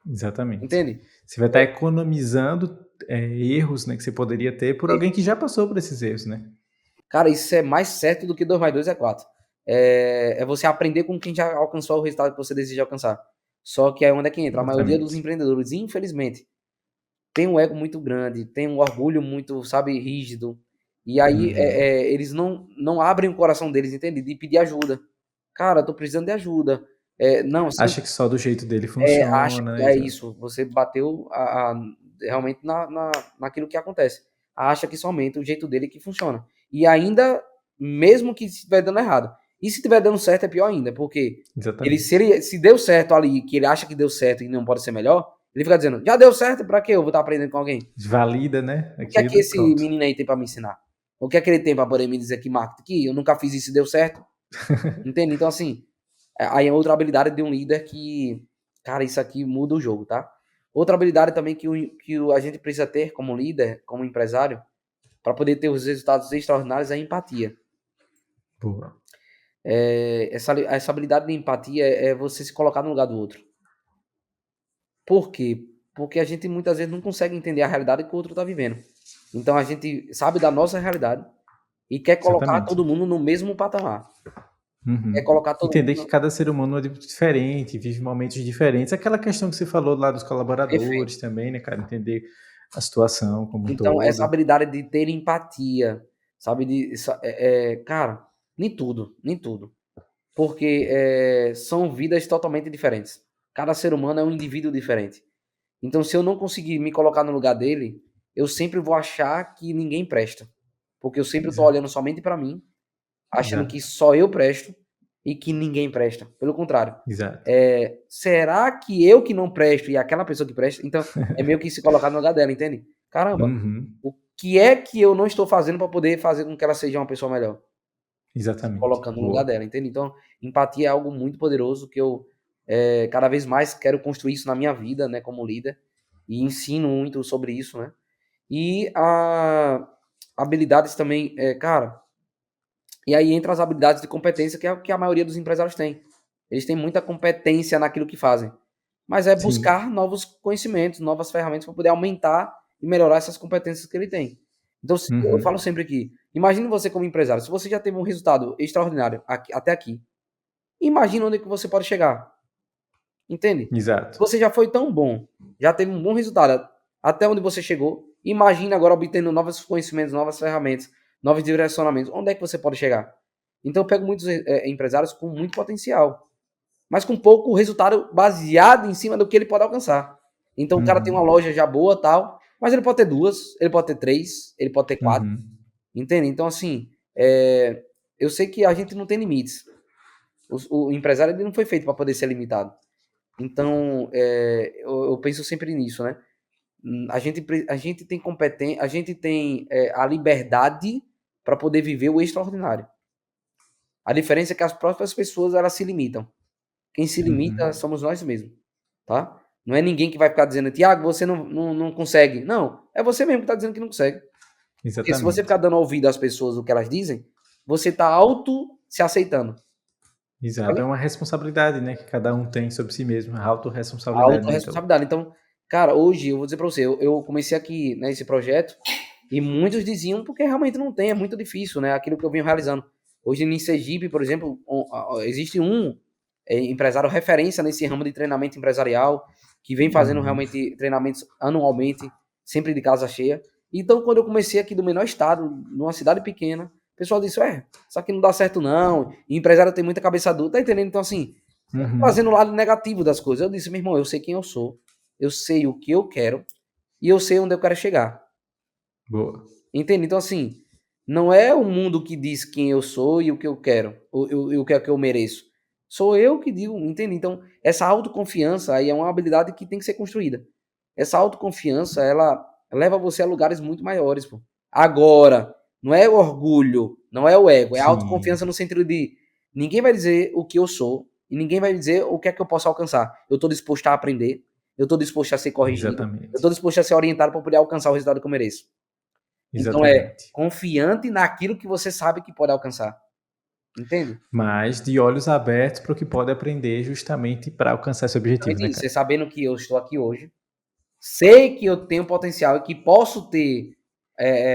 Exatamente. Entende? Você vai estar economizando, erros, né, que você poderia ter por alguém que já passou por esses erros, né? Cara, isso é mais certo do que 2 mais 2 é 4. É você aprender com quem já alcançou o resultado que você deseja alcançar. Só que aí onde é que entra? A maioria dos Exatamente. empreendedores, infelizmente, tem um ego muito grande, tem um orgulho muito, sabe, rígido. E aí Uhum. eles não abrem o coração deles, entende? De pedir ajuda. Cara, eu tô precisando de ajuda. Não, Acha que só do jeito dele acha funciona, que né, e é tal. isso. Você bateu realmente naquilo que acontece. Acha que somente o jeito dele que funciona. E ainda, mesmo que estiver dando errado. E se estiver dando certo, é pior ainda, porque Exatamente. se deu certo ali, que ele acha que deu certo e não pode ser melhor, ele fica dizendo, já deu certo, pra que eu vou estar aprendendo com alguém? Valida, né, O que é que aquilo, esse pronto. menino aí tem pra me ensinar? O que é que ele tem pra poder me dizer que marketing? Que eu nunca fiz isso e deu certo? Entende? Então, assim, aí é outra habilidade de um líder que, cara, isso aqui muda o jogo, tá? Outra habilidade também que a gente precisa ter como líder, como empresário, para poder ter os resultados extraordinários é a empatia. Boa. Essa habilidade de empatia é você se colocar no lugar do outro. Por quê? Porque a gente muitas vezes não consegue entender a realidade que o outro está vivendo. Então a gente sabe da nossa realidade e quer colocar Exatamente. todo mundo no mesmo patamar. Quer Uhum. colocar todo Entender que mundo. cada ser humano é diferente, vive momentos diferentes. Aquela questão que você falou lá dos Perfeito. colaboradores também, né, cara? Entender a situação como um Então, essa todo. habilidade de ter empatia, sabe? Cara, nem tudo, nem tudo. Porque são vidas totalmente diferentes. Cada ser humano é um indivíduo diferente. Então, se eu não conseguir me colocar no lugar dele, eu sempre vou achar que ninguém presta. porque eu sempre estou Exato. olhando somente para mim, achando Exato. que só eu presto e que ninguém presta. Pelo contrário. Exato. Será que eu que não presto e aquela pessoa que presta? Então, é meio que se colocar no lugar dela, entende? Caramba, Uhum. o que é que eu não estou fazendo para poder fazer com que ela seja uma pessoa melhor? Se Exatamente. colocando no lugar Boa. dela, entende? Então, empatia é algo muito poderoso que eu cada vez mais quero construir isso na minha vida, né, como líder, e ensino muito sobre isso, né? E habilidades também, cara, e aí entra as habilidades de competência que é o que a maioria dos empresários tem. Eles têm muita competência naquilo que fazem, mas é Sim. buscar novos conhecimentos, novas ferramentas para poder aumentar e melhorar essas competências que ele tem. Então, eu Uhum. falo sempre aqui, imagine você como empresário, se você já teve um resultado extraordinário até aqui, imagina onde é que você pode chegar, entende? Exato. Você já foi tão bom, já teve um bom resultado até onde você chegou, imagina agora obtendo novos conhecimentos, novas ferramentas, novos direcionamentos, onde é que você pode chegar? Então eu pego muitos empresários com muito potencial, mas com pouco resultado baseado em cima do que ele pode alcançar. Então o cara tem uma Uhum. loja já boa, tal, mas ele pode ter duas, ele pode ter três, ele pode ter quatro, Uhum. entende? Então assim, eu sei que a gente não tem limites. O empresário ele não foi feito para poder ser limitado. Então, eu penso sempre nisso, né? A gente tem competência, a gente tem a liberdade para poder viver o extraordinário. A diferença é que as próprias pessoas elas se limitam. Quem se limita Uhum. somos nós mesmos, tá? Não é ninguém que vai ficar dizendo, Tiago, você não consegue. Não, é você mesmo que está dizendo que não consegue. Porque se você Exatamente. ficar dando ouvido às pessoas o que elas dizem, você está auto se aceitando. Exato. Sabe? É uma responsabilidade, né, que cada um tem sobre si mesmo, a A autorresponsabilidade, né, Ítalo? autorresponsabilidade. Então, cara, hoje eu vou dizer para você, eu comecei aqui, né, esse projeto e muitos diziam porque realmente não tem, é muito difícil, né, aquilo que eu venho realizando. Hoje em Sergipe, por exemplo, existe um empresário referência nesse ramo de treinamento empresarial que vem fazendo Uhum. realmente treinamentos anualmente, sempre de casa cheia. Então, quando eu comecei aqui do menor estado, numa cidade pequena, o pessoal disse, isso aqui não dá certo não, e empresário tem muita cabeça dura, tá entendendo? Então, assim, trazendo o Uhum. lado negativo das coisas. Eu disse, meu irmão, eu sei quem eu sou, eu sei o que eu quero e eu sei onde eu quero chegar. Boa. Entende? Então, assim, não é o mundo que diz quem eu sou e o que eu quero, e o que é que eu mereço. Sou eu que digo, entende? Então, essa autoconfiança aí é uma habilidade que tem que ser construída. Essa autoconfiança, ela leva você a lugares muito maiores, pô. Agora, não é o orgulho, não é o ego, é a autoconfiança Sim. no sentido de ninguém vai dizer o que eu sou e ninguém vai dizer o que é que eu posso alcançar. Eu estou disposto a aprender, eu estou disposto a ser corrigido, eu Exatamente. estou disposto a ser orientado para poder alcançar o resultado que eu mereço. Então é Exatamente. confiante naquilo que você sabe que pode alcançar. Entende? Mas de olhos abertos para o que pode aprender justamente para alcançar esse objetivo, Exatamente né, isso. Você cara? sabendo que eu estou aqui hoje, sei que eu tenho potencial e que posso ter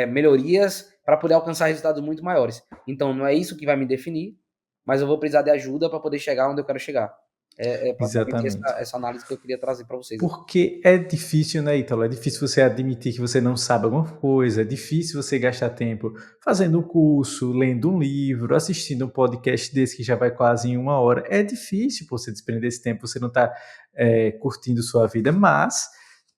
melhorias para poder alcançar resultados muito maiores. Então não é isso que vai me definir, mas eu vou precisar de ajuda para poder chegar onde eu quero chegar. É basicamente Exatamente. essa análise que eu queria trazer para vocês aqui. Porque é difícil, né, Ítalo? É difícil você admitir que você não sabe alguma coisa, é difícil você gastar tempo fazendo um curso, lendo um livro, assistindo um podcast desse que já vai quase em 1 hora. É difícil você desprender esse tempo, você não está curtindo sua vida, mas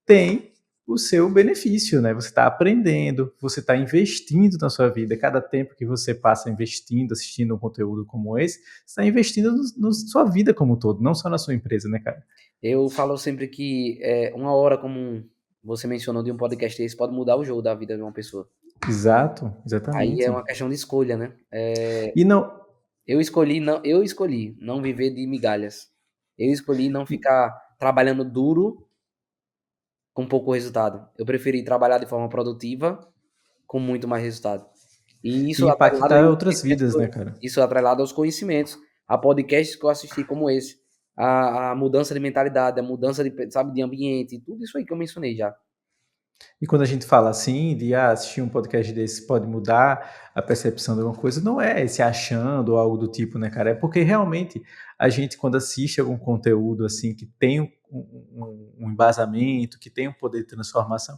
tem o seu benefício, né? Você está aprendendo, você está investindo na sua vida. Cada tempo que você passa investindo, assistindo um conteúdo como esse, você está investindo na sua vida como um todo, não só na sua empresa, né, cara? Eu falo sempre que 1 hora, como você mencionou, de um podcast desse pode mudar o jogo da vida de uma pessoa. Exato, Aí é exatamente. uma questão de escolha, né? E não. Eu escolhi não viver de migalhas. Eu escolhi não ficar trabalhando duro com pouco resultado. Eu preferi trabalhar de forma produtiva com muito mais resultado. E E isso atrelado impactar aí aos outras conhecimentos vidas, né, cara? isso atrelado aos conhecimentos, a podcasts que eu assisti como esse, a mudança de mentalidade, a mudança de, sabe, de ambiente, tudo isso aí que eu mencionei já. E quando a gente fala assim, de assistir um podcast desse pode mudar a percepção de alguma coisa, não é esse achando ou algo do tipo, né, cara? É porque realmente a gente, quando assiste algum conteúdo assim que tem um embasamento, que tem um poder de transformação,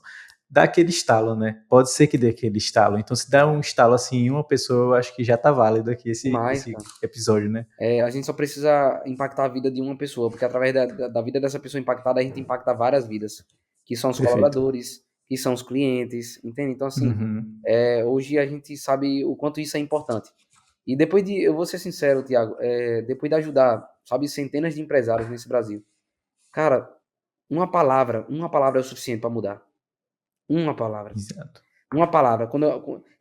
dá aquele estalo, né? Pode ser que dê aquele estalo. Então, se dá um estalo assim em uma pessoa, eu acho que já tá válido aqui Demais, esse cara. episódio, né? A gente só precisa impactar a vida de uma pessoa, porque através da vida dessa pessoa impactada, a gente impacta várias vidas, que são os Perfeito. colaboradores, que são os clientes, entende? Então, assim, Uhum. hoje a gente sabe o quanto isso é importante. E eu vou ser sincero, Thiago, depois de ajudar, sabe, centenas de empresários nesse Brasil, cara, uma palavra é o suficiente para mudar. Uma palavra. Exato. Uma palavra.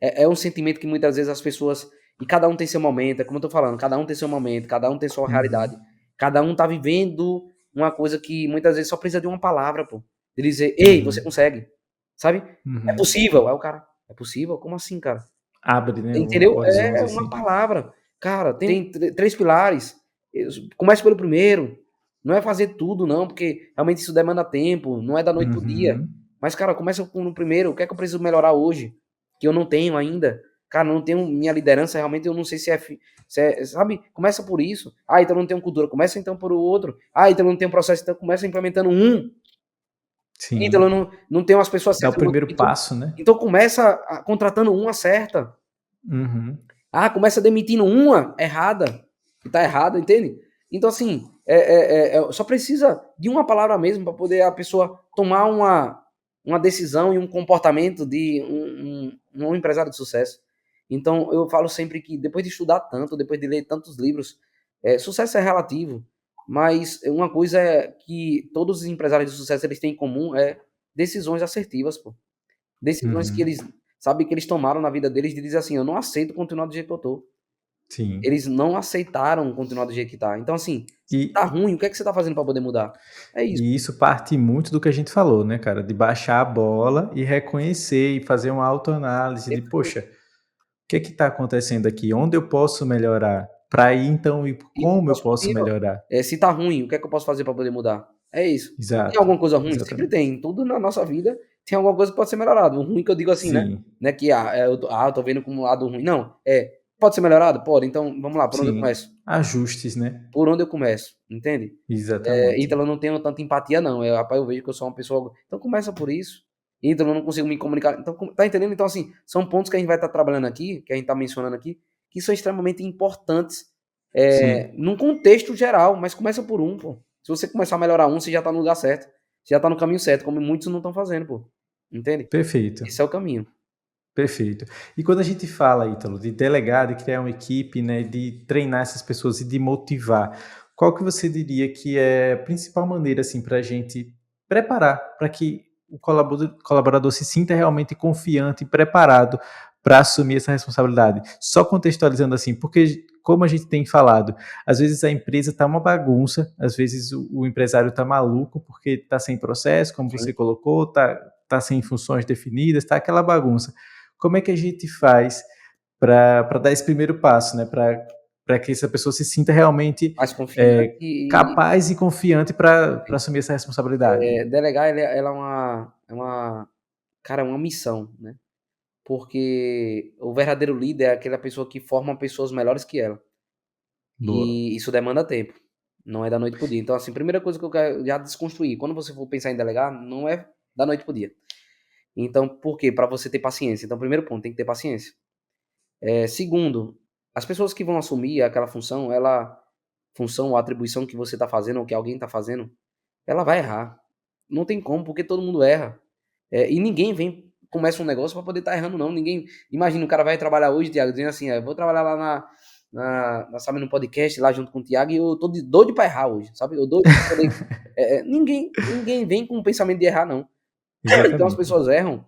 É um sentimento que muitas vezes as pessoas. E cada um tem seu momento, é como eu tô falando, cada um tem seu momento, cada um tem sua realidade. Uhum. Cada um tá vivendo uma coisa que muitas vezes só precisa de uma palavra, pô. De dizer, ei, você Uhum. consegue. Sabe? É Uhum. possível. Aí o cara, é possível? Como assim, cara? Abre, né, Entendeu? horizontes É uma assim. palavra. Cara, tem três pilares. Comece pelo primeiro. Não é fazer tudo, não, porque realmente isso demanda tempo. Não é da noite pro dia. Uhum. Mas, cara, começa no primeiro. O que é que eu preciso melhorar hoje? Que eu não tenho ainda. Cara, eu não tenho minha liderança, realmente eu não sei sabe? Começa por isso. Ah, então eu não tenho cultura. Começa então por o outro. Ah, então eu não tenho processo. Então começa implementando um. Então eu Sim. não tenho as pessoas Dá o certas. primeiro Então, passo, né? então começa contratando uma certa. Uhum. Ah, começa demitindo uma errada, que tá errada, entende? Então, assim, só precisa de uma palavra mesmo para poder a pessoa tomar uma decisão e um comportamento de um empresário de sucesso. Então, eu falo sempre que depois de estudar tanto, depois de ler tantos livros, sucesso é relativo, mas uma coisa que todos os empresários de sucesso eles têm em comum é decisões assertivas, pô. Decisões que Uhum. eles sabem que eles tomaram na vida deles de dizer assim: eu não aceito continuar do jeito que eu tô. Sim. Eles não aceitaram continuar do jeito que tá. Então, assim, se E tá ruim, o que é que você tá fazendo para poder mudar? É isso. e isso parte muito do que a gente falou, né, cara, de baixar a bola e reconhecer e fazer uma autoanálise de: "Poxa, o que está acontecendo aqui? Onde eu posso melhorar?" Para aí então e E o como eu próximo posso nível melhorar. se tá ruim, o que é que eu posso fazer para poder mudar? É isso. Tem Exato, alguma coisa ruim? Sempre exatamente. tem. Tudo na nossa vida tem alguma coisa que pode ser melhorado. O ruim que eu digo assim, né? Sim, Não é que eu tô vendo como um lado ruim. Não, pode ser melhorado? Pode. Então, vamos lá, por onde eu sim. começo? Ajustes, né. Por onde eu começo? Entende? Exatamente. Ítalo, eu não tenho tanta empatia, não. Rapaz, eu vejo que eu sou uma pessoa. Então começa por isso. Ítalo, eu não consigo me comunicar. Então, tá entendendo? Então, assim, são pontos que a gente vai estar trabalhando aqui, que a gente está mencionando aqui, que são extremamente importantes Sim, num contexto geral, mas começa por um, pô. Se você começar a melhorar um, você já tá no lugar certo. Você já tá no caminho certo, como muitos não estão fazendo, pô. Entende? perfeito. Esse é o caminho. Perfeito. E quando a gente fala, Ítalo, de delegar, de criar uma equipe, né, de treinar essas pessoas e de motivar, qual que você diria que é a principal maneira, assim, para a gente preparar, para que o colaborador se sinta realmente confiante e preparado para assumir essa responsabilidade? Só contextualizando assim, porque como a gente tem falado, às vezes a empresa está uma bagunça, às vezes o empresário está maluco porque está sem processo, como Sim. você colocou, tá sem funções definidas, está aquela bagunça. Como é que a gente faz para dar esse primeiro passo, né? Para que essa pessoa se sinta realmente Mais confiante e capaz e confiante para assumir essa responsabilidade. delegar ela cara, é uma missão, né? Porque o verdadeiro líder é aquela pessoa que forma pessoas melhores que ela. Boa. E isso demanda tempo. Não é da noite pro dia. Então, assim, primeira coisa que eu quero já desconstruir, quando você for pensar em delegar, não é da noite pro dia. Então, por quê? Para você ter paciência. Então, primeiro ponto, tem que ter paciência. Segundo, as pessoas que vão assumir aquela função, função ou atribuição que você tá fazendo ou que alguém tá fazendo, ela vai errar. Não tem como, porque todo mundo erra. E ninguém começa um negócio para poder estar errando, não. Ninguém. Imagina, o cara vai trabalhar hoje, Thiago, dizendo assim: eu vou trabalhar lá sabe, no podcast, lá junto com o Thiago, e eu tô doido para errar hoje, sabe? Eu doido pra poder. Ninguém vem com o pensamento de errar, não. Então as Exatamente. pessoas erram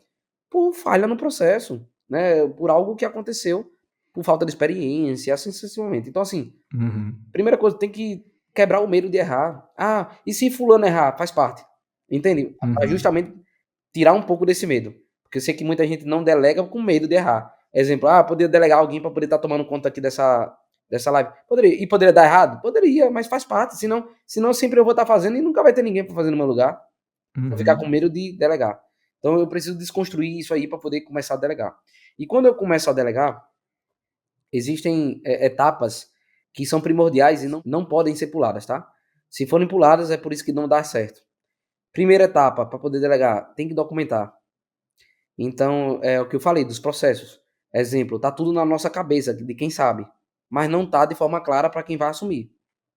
por falha no processo, né? Por algo que aconteceu, por falta de experiência, assim sucessivamente. Então, assim, Uhum. primeira coisa, tem que quebrar o medo de errar. Ah, e se fulano errar? Faz parte. Entende? Pra Uhum. justamente tirar um pouco desse medo. Porque eu sei que muita gente não delega com medo de errar. Exemplo, poderia delegar alguém para poder estar tomando conta aqui dessa live. Poderia. E poderia dar errado? Poderia, mas faz parte. Senão sempre eu vou estar fazendo e nunca vai ter ninguém para fazer no meu lugar. Vou ficar com Uhum. medo de delegar. Então eu preciso desconstruir isso aí para poder começar a delegar. E quando eu começo a delegar, existem etapas que são primordiais e não podem ser puladas, tá? Se forem puladas, é por isso que não dá certo. Primeira etapa, para poder delegar, tem que documentar. Então, é o que eu falei dos processos. Exemplo, tá tudo na nossa cabeça, de quem sabe, mas não tá de forma clara para quem vai assumir.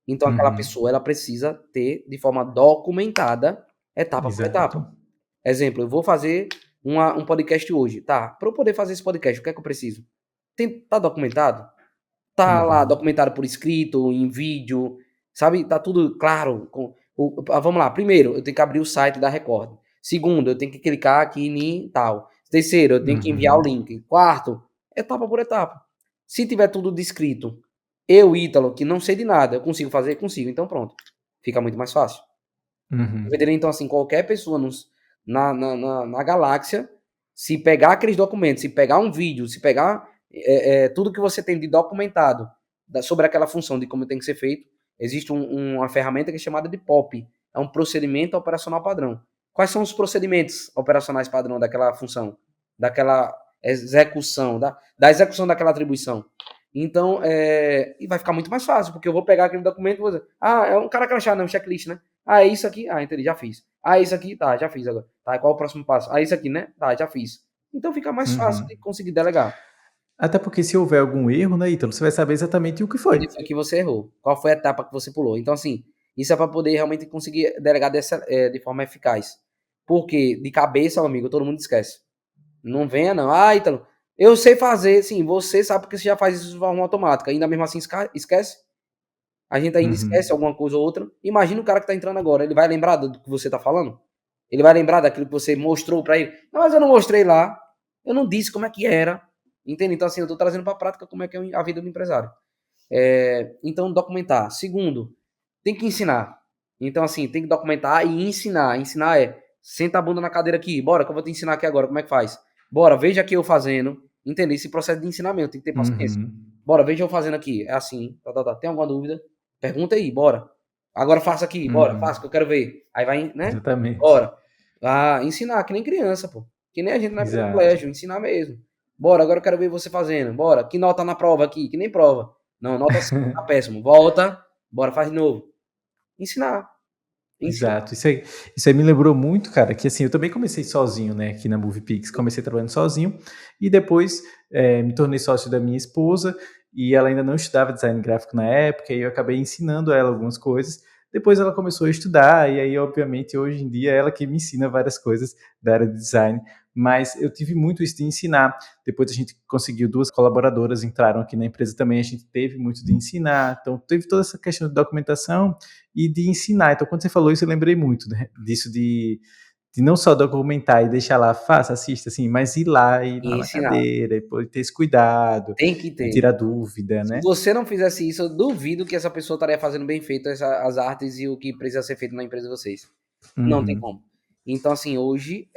Então, aquela Uhum. pessoa, ela precisa ter de forma documentada, etapa por etapa. Exato. Exemplo, eu vou fazer um podcast hoje. Tá, para eu poder fazer esse podcast, o que é que eu preciso? Tá documentado? Tá lá Uhum. documentado por escrito, em vídeo, sabe? Tá tudo claro. Vamos lá. Primeiro, eu tenho que abrir o site da Record. Segundo, eu tenho que clicar aqui em tal. Terceiro, eu tenho que enviar o Uhum. link. Quarto, etapa por etapa. Se tiver tudo descrito, eu, Ítalo, que não sei de nada, eu consigo fazer? Consigo. Então pronto. Fica muito mais fácil. Uhum. Entendeu? Então, assim, qualquer pessoa na galáxia, se pegar aqueles documentos, se pegar um vídeo, se pegar tudo que você tem de documentado sobre aquela função de como tem que ser feito, existe uma ferramenta que é chamada de POP. É um procedimento operacional padrão. Quais são os procedimentos operacionais padrão daquela função? Daquela execução, da execução daquela atribuição. Então, e vai ficar muito mais fácil, porque eu vou pegar aquele documento e vou dizer, é um cara crachá, não, um checklist, né? É isso aqui? Entendi, já fiz. Isso aqui? Tá, já fiz agora. Tá, qual o próximo passo? Isso aqui, né? Tá, já fiz. Então fica mais fácil Uhum. de conseguir delegar. Até porque se houver algum erro, né, Ítalo, você vai saber exatamente o que foi. Onde foi que você errou? Qual foi a etapa que você pulou? Então, assim, isso é para poder realmente conseguir delegar de forma eficaz. Porque de cabeça, meu amigo, todo mundo esquece. Não venha, não. Ítalo, eu sei fazer, sim, você sabe porque você já faz isso de forma automática. Ainda mesmo assim esquece? A gente ainda esquece Uhum. alguma coisa ou outra. Imagina o cara que tá entrando agora, ele vai lembrar do que você tá falando? Ele vai lembrar daquilo que você mostrou para ele? Não, mas eu não mostrei lá. Eu não disse como é que era. Entende? Então, assim, eu tô trazendo para a prática como é que é a vida do empresário. Então, documentar. Segundo, tem que ensinar. Então, assim, tem que documentar e ensinar. Ensinar senta a bunda na cadeira aqui. Bora, que eu vou te ensinar aqui agora como é que faz. Bora, veja aqui eu fazendo. Entender esse processo de ensinamento. Tem que ter paciência. Uhum. Bora, veja eu fazendo aqui. É assim. Tá. Tem alguma dúvida? Pergunta aí, bora. Agora faça aqui, bora, faça que Uhum. eu quero ver. Aí vai, né? Exatamente. Bora. Ensinar, que nem criança, pô. Que nem a gente na época do Exato. colégio, ensinar mesmo. Bora, agora eu quero ver você fazendo. Bora. Que nota na prova aqui? Que nem prova. Não, nota 5, tá péssimo. Volta. Bora, faz de novo. Ensinar. Ensinar. Exato. Isso aí me lembrou muito, cara, que assim, eu também comecei sozinho, né, aqui na MoviePix. Comecei trabalhando sozinho e depois me tornei sócio da minha esposa e ela ainda não estudava design gráfico na época e eu acabei ensinando ela algumas coisas. Depois ela começou a estudar e aí, obviamente, hoje em dia é ela que me ensina várias coisas da área de design. Mas eu tive muito isso de ensinar. Depois a gente conseguiu 2 colaboradoras entraram aqui na empresa também, a gente teve muito de ensinar. Então teve toda essa questão de documentação e de ensinar. Então, quando você falou isso, eu lembrei muito, né, disso de não só documentar e deixar lá, faça, assista, assim, mas ir lá E na ensinar. cadeira, e pô, ter esse cuidado, Tem que de ter. tirar dúvida, Se né? você não fizesse isso, eu duvido que essa pessoa estaria fazendo bem feito as artes e o que precisa ser feito na empresa de vocês. Não tem Uhum. como. Então, assim, hoje,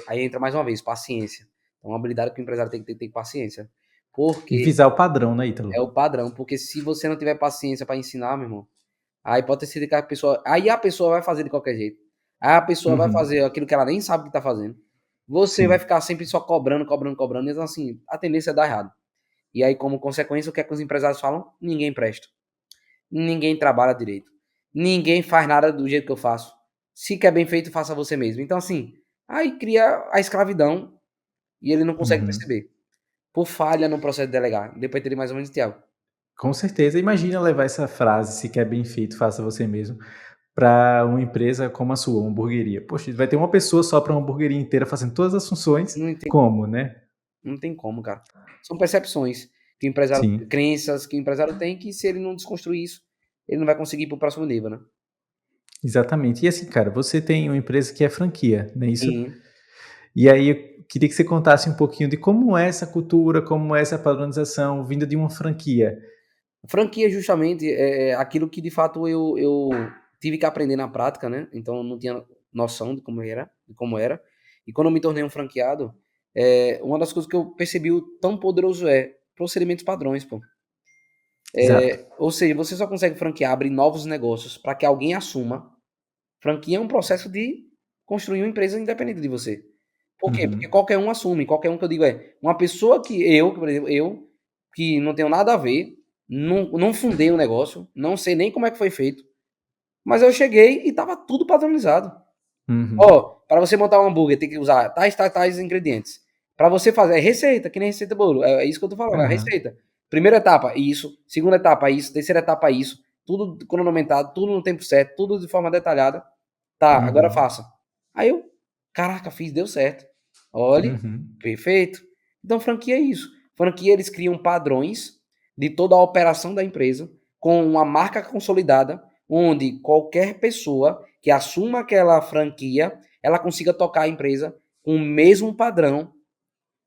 aí entra mais uma vez, paciência. Então, uma habilidade que o empresário tem que ter paciência. E Porque visar o padrão, né, é Ítalo? o padrão. Porque se você não tiver paciência para ensinar, meu irmão, aí pode ter sido que a pessoa. Aí a pessoa vai fazer de qualquer jeito. Aí a pessoa vai Uhum. fazer aquilo que ela nem sabe que tá fazendo. Você vai Sim. ficar sempre só cobrando. Então, assim, a tendência é dar errado. E aí, como consequência, o que é que os empresários falam? Ninguém presta. Ninguém trabalha direito. Ninguém faz nada do jeito que eu faço. Se quer bem feito, faça você mesmo. Então, assim, aí cria a escravidão e ele não consegue Uhum. perceber. Por falha no processo de delegar. Depois teria mais ou menos, Tiago. Com certeza. Imagina levar essa frase, se quer bem feito, faça você mesmo, para uma empresa como a sua, uma hamburgueria. Poxa, vai ter uma pessoa só para uma hamburgueria inteira fazendo todas as funções, Não tem, como, né? não tem como, cara. São percepções que o empresário, Sim. crenças que o empresário tem que se ele não desconstruir isso, ele não vai conseguir ir para o próximo nível, né? Exatamente. E assim, cara, você tem uma empresa que é franquia, não é isso? Sim. E aí eu queria que você contasse um pouquinho de como é essa cultura, como é essa padronização vinda de uma franquia. Franquia justamente é aquilo que de fato eu tive que aprender na prática, né, então eu não tinha noção de como era. E quando eu me tornei um franqueado, uma das coisas que eu percebi o tão poderoso procedimentos padrões, pô. Exato. Ou seja, você só consegue franquear, abrir novos negócios para que alguém assuma. Franquia é um processo de construir uma empresa independente de você. Por quê? Porque Uhum. qualquer um assume, qualquer um que eu digo uma pessoa que, por exemplo, que não tenho nada a ver, não fundei o negócio, não sei nem como é que foi feito, mas eu cheguei e tava tudo padronizado. Uhum. Ó, para você montar um hambúrguer tem que usar tais ingredientes. Para você fazer, é receita, que nem receita bolo, é isso que eu tô falando, é Aham. receita. Primeira etapa, isso. Segunda etapa, isso. Terceira etapa, isso. Tudo cronometrado, tudo no tempo certo, tudo de forma detalhada. Tá, agora Uhum. faça. Aí eu, caraca, fiz, deu certo. Olhe, Uhum. perfeito. Então, franquia é isso. Franquia, eles criam padrões de toda a operação da empresa, com uma marca consolidada, onde qualquer pessoa que assuma aquela franquia, ela consiga tocar a empresa com o mesmo padrão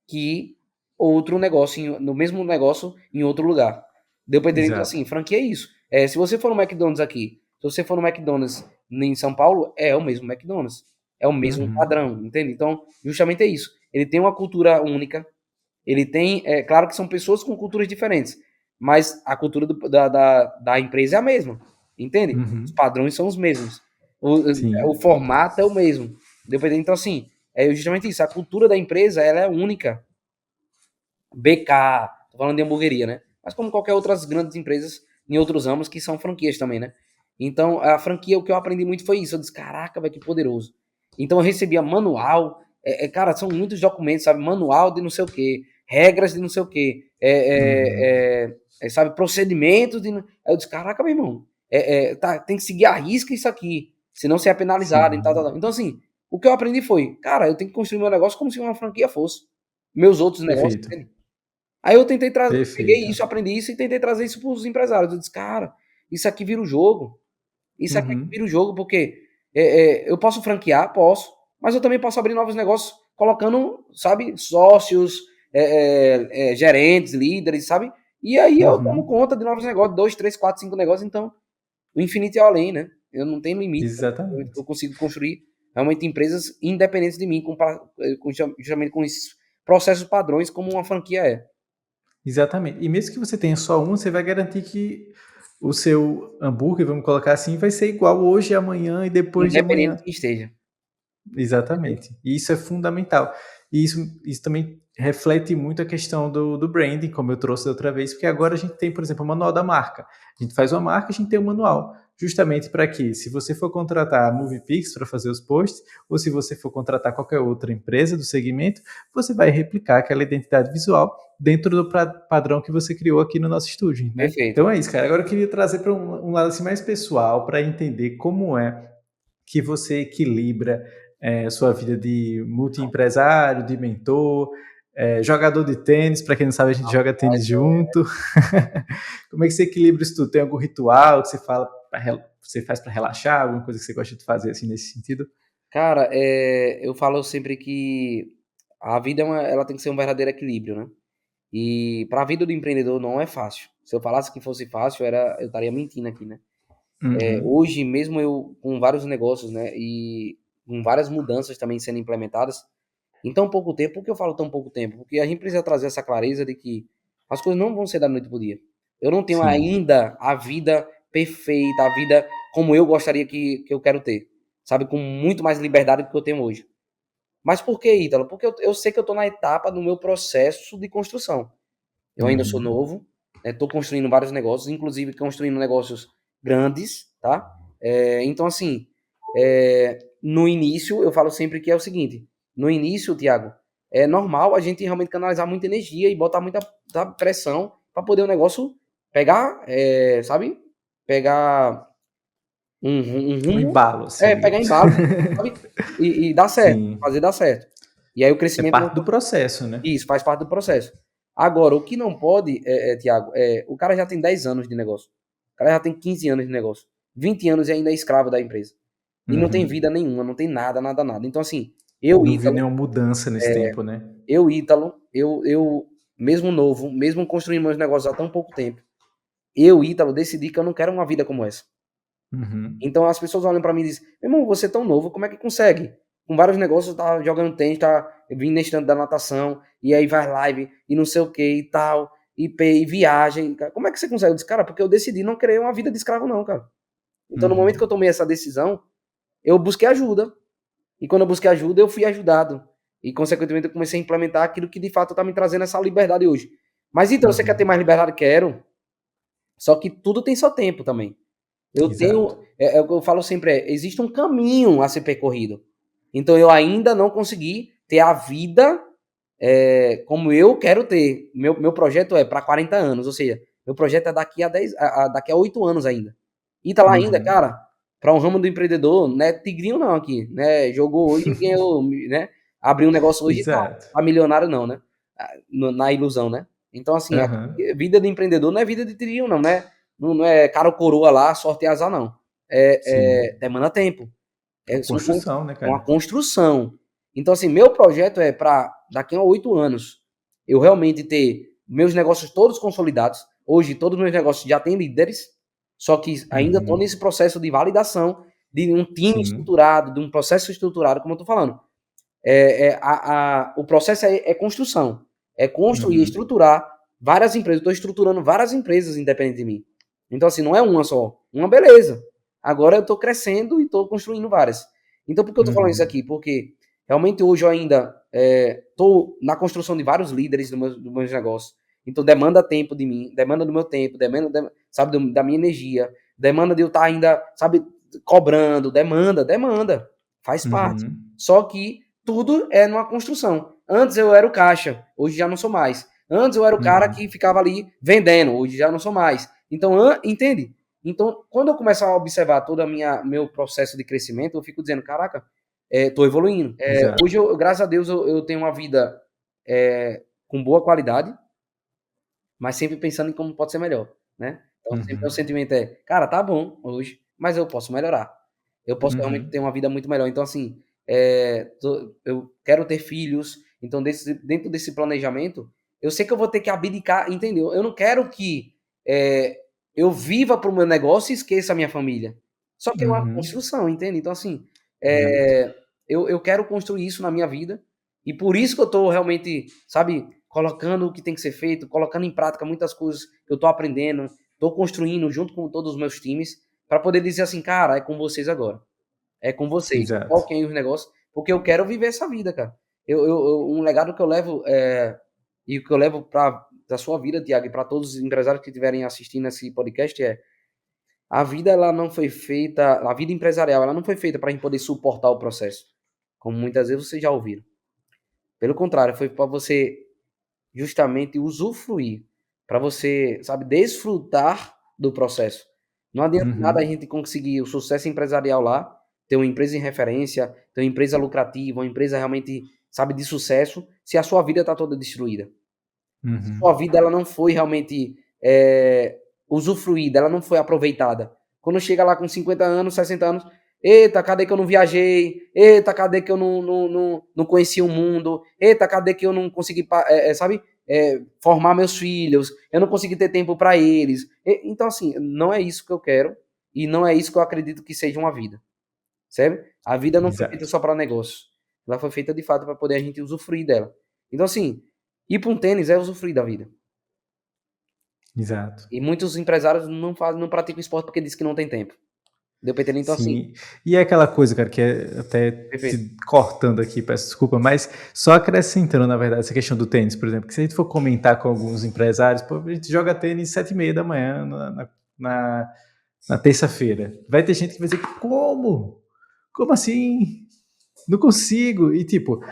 que outro negócio, no mesmo negócio, em outro lugar. Deu para entender? Então, Exato. assim, franquia é isso. Se você for no McDonald's aqui, se você for no McDonald's em São Paulo, é o mesmo McDonald's. É o mesmo Uhum. padrão, entende? Então, justamente é isso. Ele tem uma cultura única, ele tem, claro que são pessoas com culturas diferentes, mas a cultura da empresa é a mesma, entende? Os Uhum. padrões são os mesmos. O Sim. formato é o mesmo. Deu pra entender? Então, assim, é justamente isso. A cultura da empresa, ela é única. BK, tô falando de hamburgueria, né? Mas como qualquer outras grandes empresas em outros ramos que são franquias também, né? Então, a franquia, o que eu aprendi muito foi isso. Eu disse, caraca, velho, que poderoso. Então, eu recebia manual, cara, são muitos documentos, sabe? Manual de não sei o quê, regras de não sei o quê, Uhum. sabe? Procedimentos de. Aí eu disse, caraca, meu irmão, tem que seguir a risca isso aqui, senão você é penalizado e tal, tal, Sim. tal. Então, assim, o que eu aprendi foi, cara, eu tenho que construir meu negócio como se uma franquia fosse. Meus outros negócios, Perfeito. entende? Aí eu tentei trazer, peguei Perfeito. isso, aprendi isso e tentei trazer isso para os empresários. Eu disse, cara, isso aqui vira o jogo. Isso aqui Uhum. vira o jogo, porque eu posso franquear, posso, mas eu também posso abrir novos negócios colocando, sabe, sócios, gerentes, líderes, sabe? E aí eu tomo Uhum. conta de novos negócios, 2, 3, 4, 5 negócios, então o infinito é além, né? Eu não tenho limite. Eu Exatamente. consigo construir realmente empresas independentes de mim, justamente com esses processos padrões como uma franquia é. Exatamente. E mesmo que você tenha só um, você vai garantir que o seu hambúrguer, vamos colocar assim, vai ser igual hoje, amanhã e depois de Independente amanhã. de quem esteja. Exatamente. E isso é fundamental. E isso também reflete muito a questão do branding, como eu trouxe da outra vez, porque agora a gente tem, por exemplo, o manual da marca. A gente faz uma marca, a gente tem um manual. Justamente para que, se você for contratar a MoviePix para fazer os posts, ou se você for contratar qualquer outra empresa do segmento, você vai replicar aquela identidade visual dentro do padrão que você criou aqui no nosso estúdio, né? Perfeito. Então é isso, cara. Agora eu queria trazer para um lado assim, mais pessoal, para entender como é que você equilibra sua vida de multiempresário, de mentor, jogador de tênis, para quem não sabe, a gente joga Mas, tênis junto. Como é que você equilibra isso tudo? Tem algum ritual que você fala, você faz para relaxar, alguma coisa que você gosta de fazer assim nesse sentido? cara, eu falo sempre que a vida ela tem que ser um verdadeiro equilíbrio, né? E para a vida do empreendedor não é fácil. Se eu falasse que fosse fácil, eu estaria mentindo aqui, né? Uhum. Hoje, mesmo eu com vários negócios, né? E com várias mudanças também sendo implementadas, em tão pouco tempo, por que eu falo tão pouco tempo? Porque a gente precisa trazer essa clareza de que as coisas não vão ser da noite pro dia. Eu não tenho Sim. ainda a vida perfeita, a vida como eu gostaria que eu quero ter, sabe? Com muito mais liberdade do que eu tenho hoje. Mas por que, Ítalo? Porque eu sei que eu estou na etapa do meu processo de construção. Eu ainda sou Uhum. novo, estou construindo vários negócios, inclusive construindo negócios grandes, tá? Então, assim, no início, eu falo sempre que é o seguinte: no início, Tiago, é normal a gente realmente canalizar muita energia e botar muita, sabe, pressão para poder o negócio pegar, sabe? Pegar um Um rumo, embalo, assim, pegar digamos. embalo, sabe? E dar certo, Sim. fazer dar certo. E aí o É crescimento parte do processo, né? isso, faz parte do processo. Agora, o que não pode, Tiago, o cara já tem 10 anos de negócio. O cara já tem 15 anos de negócio. 20 anos e ainda é escravo da empresa. E não tem Uhum. vida nenhuma, não tem nada, nada, nada. Então, assim, Não viu nenhuma mudança nesse tempo, né? Ítalo, eu, mesmo novo, mesmo construindo meus negócios há tão pouco tempo, eu, Ítalo, decidi que eu não quero uma vida como essa. Uhum. Então as pessoas olham pra mim e dizem, meu irmão, você é tão novo, como é que consegue? Com vários negócios, tá jogando tênis, tá vindo nesse tanto da natação, e aí vai live, e não sei o que e tal, e viagem. Como é que você consegue? Eu disse, cara, porque eu decidi não querer uma vida de escravo, não, cara. Então no momento que eu Uhum. tomei essa decisão, eu busquei ajuda. E quando eu busquei ajuda, eu fui ajudado. E consequentemente eu comecei a implementar aquilo que de fato tá me trazendo essa liberdade hoje. Mas então, você quer ter Uhum. mais liberdade? Quero. Só que tudo tem seu tempo também. Eu Exato. tenho, o que eu falo sempre existe um caminho a ser percorrido. Então eu ainda não consegui ter a vida como eu quero ter. Meu projeto é para 40 anos, ou seja, meu projeto é daqui a 10, daqui a 8 anos ainda. E tá lá ainda, Uhum. cara, para um ramo do empreendedor, não é tigrinho não aqui, né? Jogou hoje e ganhou, né? Abrir um negócio hoje Exato. tá milionário não, né? Na ilusão, né? Então, assim, a Aham. vida de empreendedor não é vida de trilhão, não, né? Não é cara ou coroa lá, sorte e azar, não. Sim. Demanda tempo. É uma São construção, né, uma cara? construção. Então, assim, meu projeto é para daqui a 8 anos eu realmente ter meus negócios todos consolidados. Hoje, todos os meus negócios já têm líderes, só que ainda estou Uhum. nesse processo de validação de um time Sim. estruturado, de um processo estruturado, como eu estou falando. O processo é construção. É construir, Uhum. estruturar várias empresas. Eu estou estruturando várias empresas independente de mim. Então, assim, não é uma só. Uma, beleza. Agora eu estou crescendo e estou construindo várias. Então, por que eu estou falando isso Uhum. aqui? Porque realmente hoje eu ainda estou na construção de vários líderes dos meus negócios. Então, demanda tempo de mim, demanda do meu tempo, sabe, da minha energia, demanda de eu estar ainda, sabe, cobrando, demanda. Faz parte. Uhum. Só que tudo é numa construção. Antes eu era o caixa, hoje já não sou mais. Antes eu era o cara Uhum. que ficava ali vendendo, hoje já não sou mais. Então, entende? Então, quando eu começo a observar todo meu processo de crescimento, eu fico dizendo, caraca, tô evoluindo. Exato. Hoje, graças a Deus, eu tenho uma vida com boa qualidade, mas sempre pensando em como pode ser melhor, né? Então, sempre o Uhum. sentimento é, cara, tá bom hoje, mas eu posso melhorar. Eu posso realmente Uhum. ter uma vida muito melhor. Então, assim, eu quero ter filhos. Então, dentro desse planejamento, eu sei que eu vou ter que abdicar, entendeu? Eu não quero que é, eu viva para o meu negócio e esqueça a minha família. Só que é uma Uhum. construção, entende? Então, assim, Exato. eu quero construir isso na minha vida. E por isso que eu estou realmente, sabe, colocando o que tem que ser feito, colocando em prática muitas coisas que eu estou aprendendo, estou construindo junto com todos os meus times, para poder dizer assim, cara, é com vocês agora. É com vocês. Exato. Foquem os negócios, porque eu quero viver essa vida, cara. Um legado que eu levo, e que eu levo da sua vida, Tiago, e para todos os empresários que estiverem assistindo esse podcast a vida ela não foi feita, a vida empresarial, ela não foi feita para a gente poder suportar o processo, como muitas vezes vocês já ouviram. Pelo contrário, foi para você justamente usufruir, para você, sabe, desfrutar do processo. Não adianta nada a Uhum. gente conseguir o sucesso empresarial lá, ter uma empresa em referência, ter uma empresa lucrativa, uma empresa realmente, sabe, de sucesso, se a sua vida está toda destruída. Se a sua Uhum. vida ela não foi realmente usufruída, ela não foi aproveitada. Quando chega lá com 50 anos, 60 anos, eita, cadê que eu não viajei? Eita, cadê que eu não conheci o mundo? Eita, cadê que eu não consegui, sabe, formar meus filhos? Eu não consegui ter tempo para eles. Então, assim, não é isso que eu quero e não é isso que eu acredito que seja uma vida, certo? A vida não foi feita Exato. só para negócio. Ela foi feita de fato para poder a gente usufruir dela. Então, assim, ir para um tênis é usufruir da vida. Exato. E muitos empresários não praticam esporte porque diz que não tem tempo. Deu pra entender? Então, assim, Sim. E é aquela coisa, cara, que é até perfeito. te cortando aqui, peço desculpa, mas só acrescentando, na verdade, essa questão do tênis, por exemplo, que se a gente for comentar com alguns empresários, pô, a gente joga tênis 7h30 da manhã na terça-feira. Vai ter gente que vai dizer, como? Como assim? Não consigo. E tipo,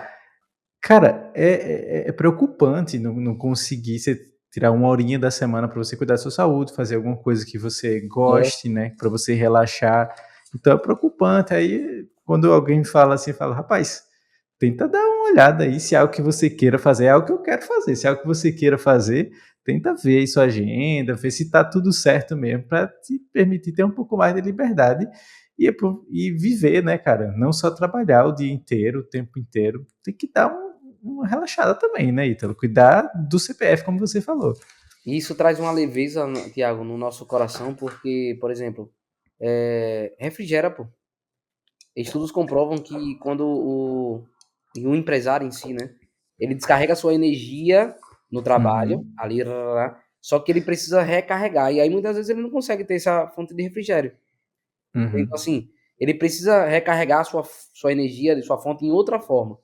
cara, é preocupante não conseguir você tirar uma horinha da semana para você cuidar da sua saúde, fazer alguma coisa que você É. goste, né, para você relaxar. Então é preocupante. Aí quando alguém me fala assim, fala, rapaz, tenta dar uma olhada aí se é algo que você queira fazer, é algo que eu quero fazer. Se é algo que você queira fazer, tenta ver aí sua agenda, ver se tá tudo certo mesmo, para te permitir ter um pouco mais de liberdade e viver, né, cara? Não só trabalhar o dia inteiro, o tempo inteiro. Tem que dar uma relaxada também, né, Ítalo? Cuidar do CPF, como você falou. E isso traz uma leveza, Tiago, no nosso coração, porque, por exemplo, refrigera, pô. Estudos comprovam que quando o empresário em si, né, ele descarrega a sua energia no trabalho, Uhum, ali, só que ele precisa recarregar. E aí, muitas vezes, ele não consegue ter essa fonte de refrigério. Então, uhum, assim, ele precisa recarregar a sua energia, sua fonte em outra forma.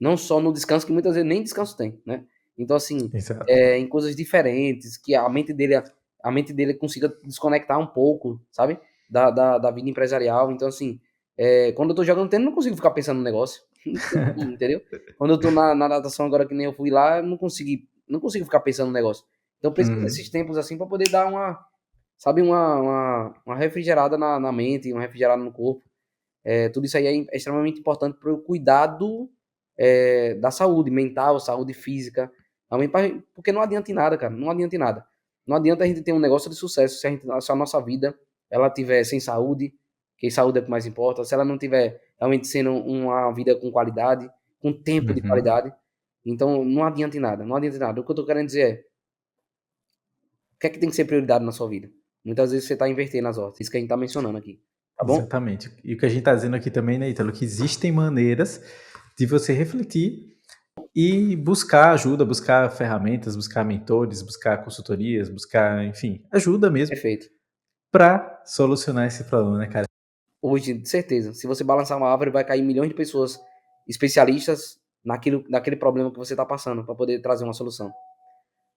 Não só no descanso, que muitas vezes nem descanso tem, né? Então, assim, exato. em coisas diferentes, que a mente dele consiga desconectar um pouco, sabe? Da vida empresarial. Então, assim, quando eu tô jogando tênis, eu não consigo ficar pensando no negócio. Entendeu? Quando eu tô na natação agora, que nem eu fui lá, eu não consigo ficar pensando no negócio. Então, eu preciso desses Uhum, tempos assim para poder dar sabe, uma refrigerada na mente, uma refrigerada no corpo. Tudo isso aí é extremamente importante para o cuidado, da saúde mental, saúde física, porque não adianta em nada, cara, não adianta em nada. Não adianta a gente ter um negócio de sucesso se a nossa vida ela tiver sem saúde, que saúde é o que mais importa, se ela não tiver realmente sendo uma vida com qualidade, com tempo de Uhum. qualidade, então não adianta em nada, não adianta em nada. O que eu tô querendo dizer é, o que é que tem que ser prioridade na sua vida? Muitas vezes você está invertendo as ordens, isso que a gente está mencionando aqui, tá bom? Exatamente. E o que a gente está dizendo aqui também, né, Ítalo, que existem maneiras de você refletir e buscar ajuda, buscar ferramentas, buscar mentores, buscar consultorias, buscar, enfim, ajuda mesmo Perfeito. para solucionar esse problema, né, cara? Hoje, de certeza, se você balançar uma árvore, vai cair milhões de pessoas especialistas naquele problema que você está passando, para poder trazer uma solução.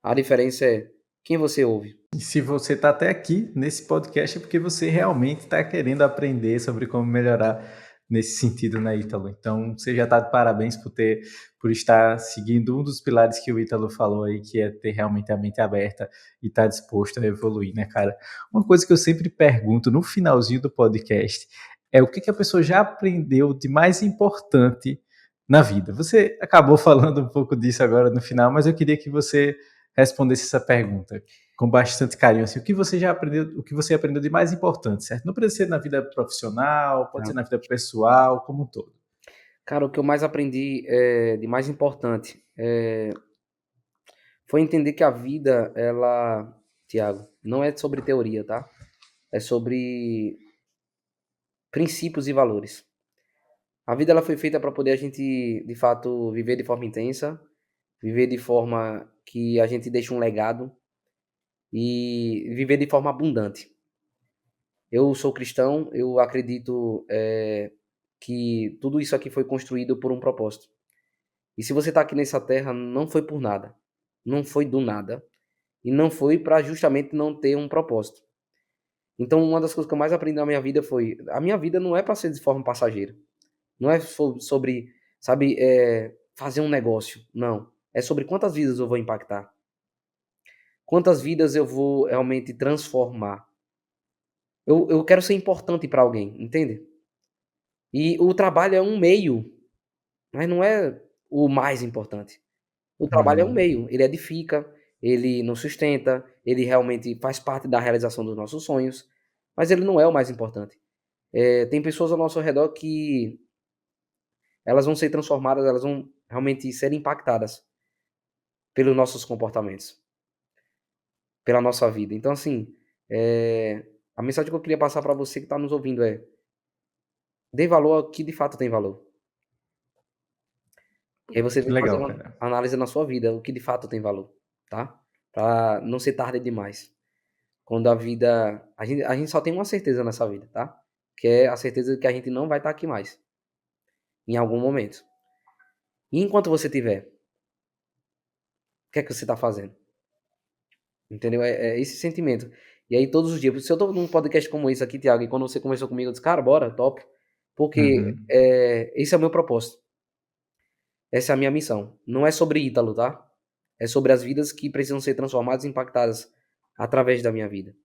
A diferença é quem você ouve. E se você está até aqui nesse podcast é porque você realmente está querendo aprender sobre como melhorar nesse sentido, né, Ítalo? Então, você já está de parabéns por estar seguindo um dos pilares que o Ítalo falou aí, que é ter realmente a mente aberta e estar disposto a evoluir, né, cara? Uma coisa que eu sempre pergunto no finalzinho do podcast é o que a pessoa já aprendeu de mais importante na vida. Você acabou falando um pouco disso agora no final, mas eu queria que você respondesse essa pergunta com bastante carinho, assim, o que você já aprendeu, o que você aprendeu de mais importante, certo? Não precisa ser na vida profissional, pode ser na vida pessoal, como um todo. Cara, o que eu mais aprendi de mais importante foi entender que a vida, ela, Tiago, não é sobre teoria, tá? É sobre princípios e valores. A vida ela foi feita para poder a gente, de fato, viver de forma intensa, viver de forma que a gente deixa um legado e viver de forma abundante. Eu sou cristão, eu acredito que tudo isso aqui foi construído por um propósito. E se você está aqui nessa terra, não foi por nada, não foi do nada, e não foi para justamente não ter um propósito. Então, uma das coisas que eu mais aprendi na minha vida foi: a minha vida não é para ser de forma passageira, não é sobre, sabe, fazer um negócio, não. É sobre quantas vidas eu vou impactar, quantas vidas eu vou realmente transformar. Eu quero ser importante para alguém, entende? E o trabalho é um meio, mas não é o mais importante. O trabalho é um Hum, meio, ele edifica, ele nos sustenta, ele realmente faz parte da realização dos nossos sonhos, mas ele não é o mais importante. Tem pessoas ao nosso redor que elas vão ser transformadas, elas vão realmente ser impactadas pelos nossos comportamentos, pela nossa vida. Então, assim, a mensagem que eu queria passar para você que está nos ouvindo é: dê valor ao que de fato tem valor. E aí você que vem fazer legal, uma cara. análise na sua vida, o que de fato tem valor, tá? Pra não ser tarde demais. Quando a vida. A gente só tem uma certeza nessa vida, tá? Que é a certeza de que a gente não vai estar aqui mais. Em algum momento. E enquanto você tiver, o que é que você está fazendo? Entendeu? É esse sentimento. E aí, todos os dias. Se eu tô num podcast como esse aqui, Thiago, e quando você conversou comigo, eu disse, cara, bora, top. Porque Uhum. esse é o meu propósito. Essa é a minha missão. Não é sobre Ítalo, tá? É sobre as vidas que precisam ser transformadas e impactadas através da minha vida.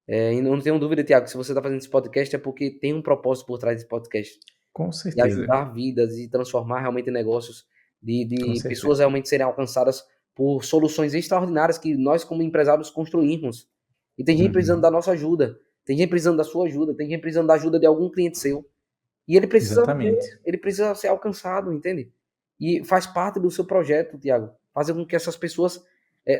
E não tenho dúvida, Tiago, que se você está fazendo esse podcast é porque tem um propósito por trás desse podcast. Com De certeza, ajudar vidas e transformar realmente negócios, com de pessoas certeza. realmente serem alcançadas por soluções extraordinárias que nós, como empresários, construímos. E tem gente precisando da Uhum. nossa ajuda, tem gente precisando da sua ajuda, tem gente precisando da ajuda de algum cliente seu. E Exatamente. ele precisa ser alcançado, entende? E faz parte do seu projeto, Tiago, fazer com que essas pessoas,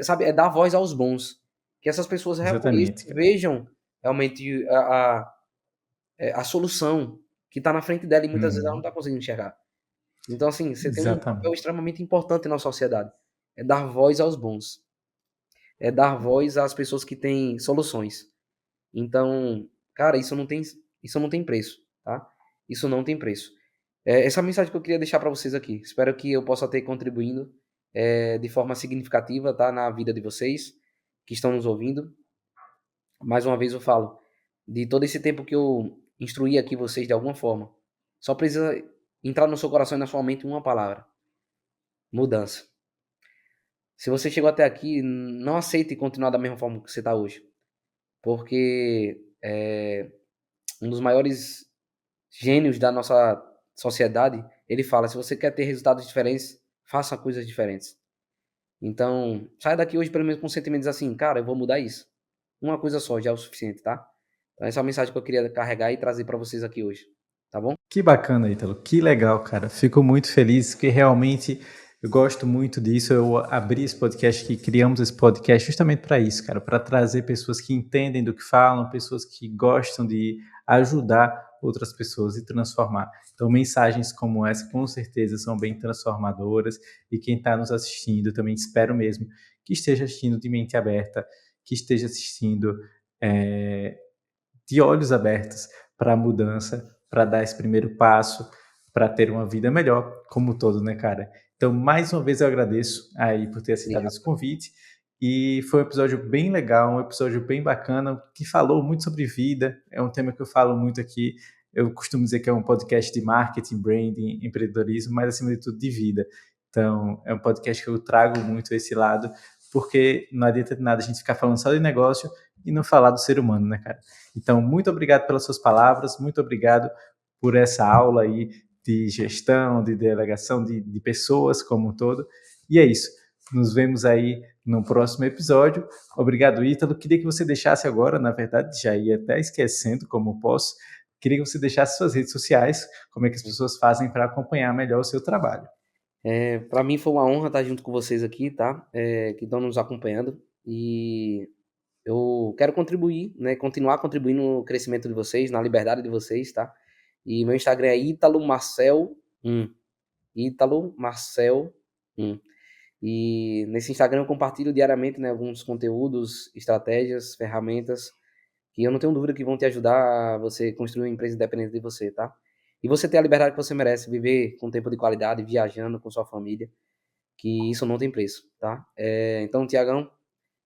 sabe, dar voz aos bons. Que essas pessoas reconheçam, Exatamente, cara. vejam realmente a solução que está na frente dela e muitas vezes ela não Uhum. está conseguindo enxergar. Então, assim, você tem um papel Exatamente. extremamente importante na sociedade. É dar voz aos bons. É dar voz às pessoas que têm soluções. Então, cara, isso não tem preço, tá? Isso não tem preço. Essa é a mensagem que eu queria deixar para vocês aqui. Espero que eu possa ter contribuindo de forma significativa, tá, na vida de vocês que estão nos ouvindo. Mais uma vez eu falo, de todo esse tempo que eu instruí aqui vocês de alguma forma, só precisa entrar no seu coração e na sua mente uma palavra: mudança. Se você chegou até aqui, não aceite continuar da mesma forma que você está hoje, porque um dos maiores gênios da nossa sociedade, ele fala, se você quer ter resultados diferentes, faça coisas diferentes. Então, sai daqui hoje pelo menos com sentimentos assim, cara, eu vou mudar isso. Uma coisa só já é o suficiente, tá? Então essa é a mensagem que eu queria carregar e trazer para vocês aqui hoje, tá bom? Que bacana, Ítalo, que legal, cara. Fico muito feliz que realmente eu gosto muito disso. Eu abri esse podcast aqui, criamos esse podcast justamente para isso, cara, para trazer pessoas que entendem do que falam, pessoas que gostam de ajudar outras pessoas e transformar. Então, mensagens como essa, com certeza, são bem transformadoras e quem está nos assistindo, também espero mesmo que esteja assistindo de mente aberta, que esteja assistindo de olhos abertos para a mudança, para dar esse primeiro passo, para ter uma vida melhor, como todo, né, cara? Então, mais uma vez eu agradeço aí por ter aceitado esse convite. E foi um episódio bem legal, um episódio bem bacana, que falou muito sobre vida. É um tema que eu falo muito aqui. Eu costumo dizer que é um podcast de marketing, branding, empreendedorismo, mas acima de tudo de vida. Então, é um podcast que eu trago muito esse lado, porque não adianta de nada a gente ficar falando só de negócio e não falar do ser humano, né, cara? Então, muito obrigado pelas suas palavras, muito obrigado por essa aula aí de gestão, de delegação de pessoas como um todo. E é isso. Nos vemos aí no próximo episódio. Obrigado, Ítalo. Queria que você deixasse agora, na verdade, já ia até esquecendo como posso, queria que você deixasse suas redes sociais, como é que as pessoas fazem para acompanhar melhor o seu trabalho. Para mim foi uma honra estar junto com vocês aqui, tá? Que estão nos acompanhando. E eu quero contribuir, né? Continuar contribuindo no crescimento de vocês, na liberdade de vocês, tá? E meu Instagram é italomarcel1. italomarcel1. E nesse Instagram eu compartilho diariamente, né, alguns conteúdos, estratégias, ferramentas que eu não tenho dúvida que vão te ajudar a você construir uma empresa independente de você, tá? E você ter a liberdade que você merece, viver com tempo de qualidade, viajando com sua família, que isso não tem preço, tá? Então, Tiagão,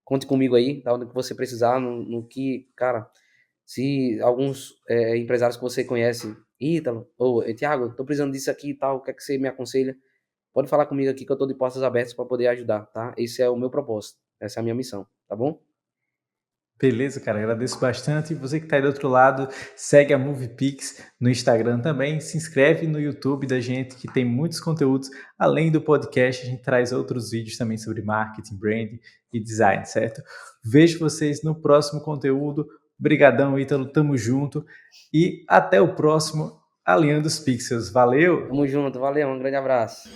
conte comigo aí, tá? Onde que você precisar, no que, cara, se alguns empresários que você conhece, Ítalo, ou Tiago, tô precisando disso aqui e tal, o que é que você me aconselha? Pode falar comigo aqui que eu tô de portas abertas para poder ajudar, tá? Esse é o meu propósito, essa é a minha missão, tá bom? Beleza, cara, agradeço bastante. E você que está aí do outro lado, segue a MoviePix no Instagram também, se inscreve no YouTube da gente, que tem muitos conteúdos. Além do podcast, a gente traz outros vídeos também sobre marketing, branding e design, certo? Vejo vocês no próximo conteúdo. Obrigadão, Ítalo, tamo junto. E até o próximo Alinhando os Pixels. Valeu! Tamo junto, valeu, um grande abraço.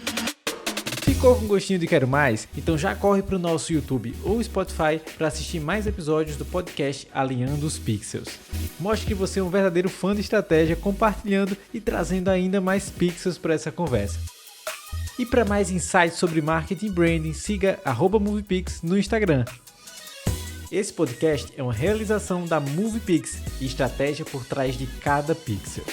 Ficou com gostinho de quero mais? Então já corre para o nosso YouTube ou Spotify para assistir mais episódios do podcast Alinhando os Pixels. Mostre que você é um verdadeiro fã de estratégia, compartilhando e trazendo ainda mais pixels para essa conversa. E para mais insights sobre marketing e branding, siga @MoviePix no Instagram. Esse podcast é uma realização da MoviePix, estratégia por trás de cada pixel.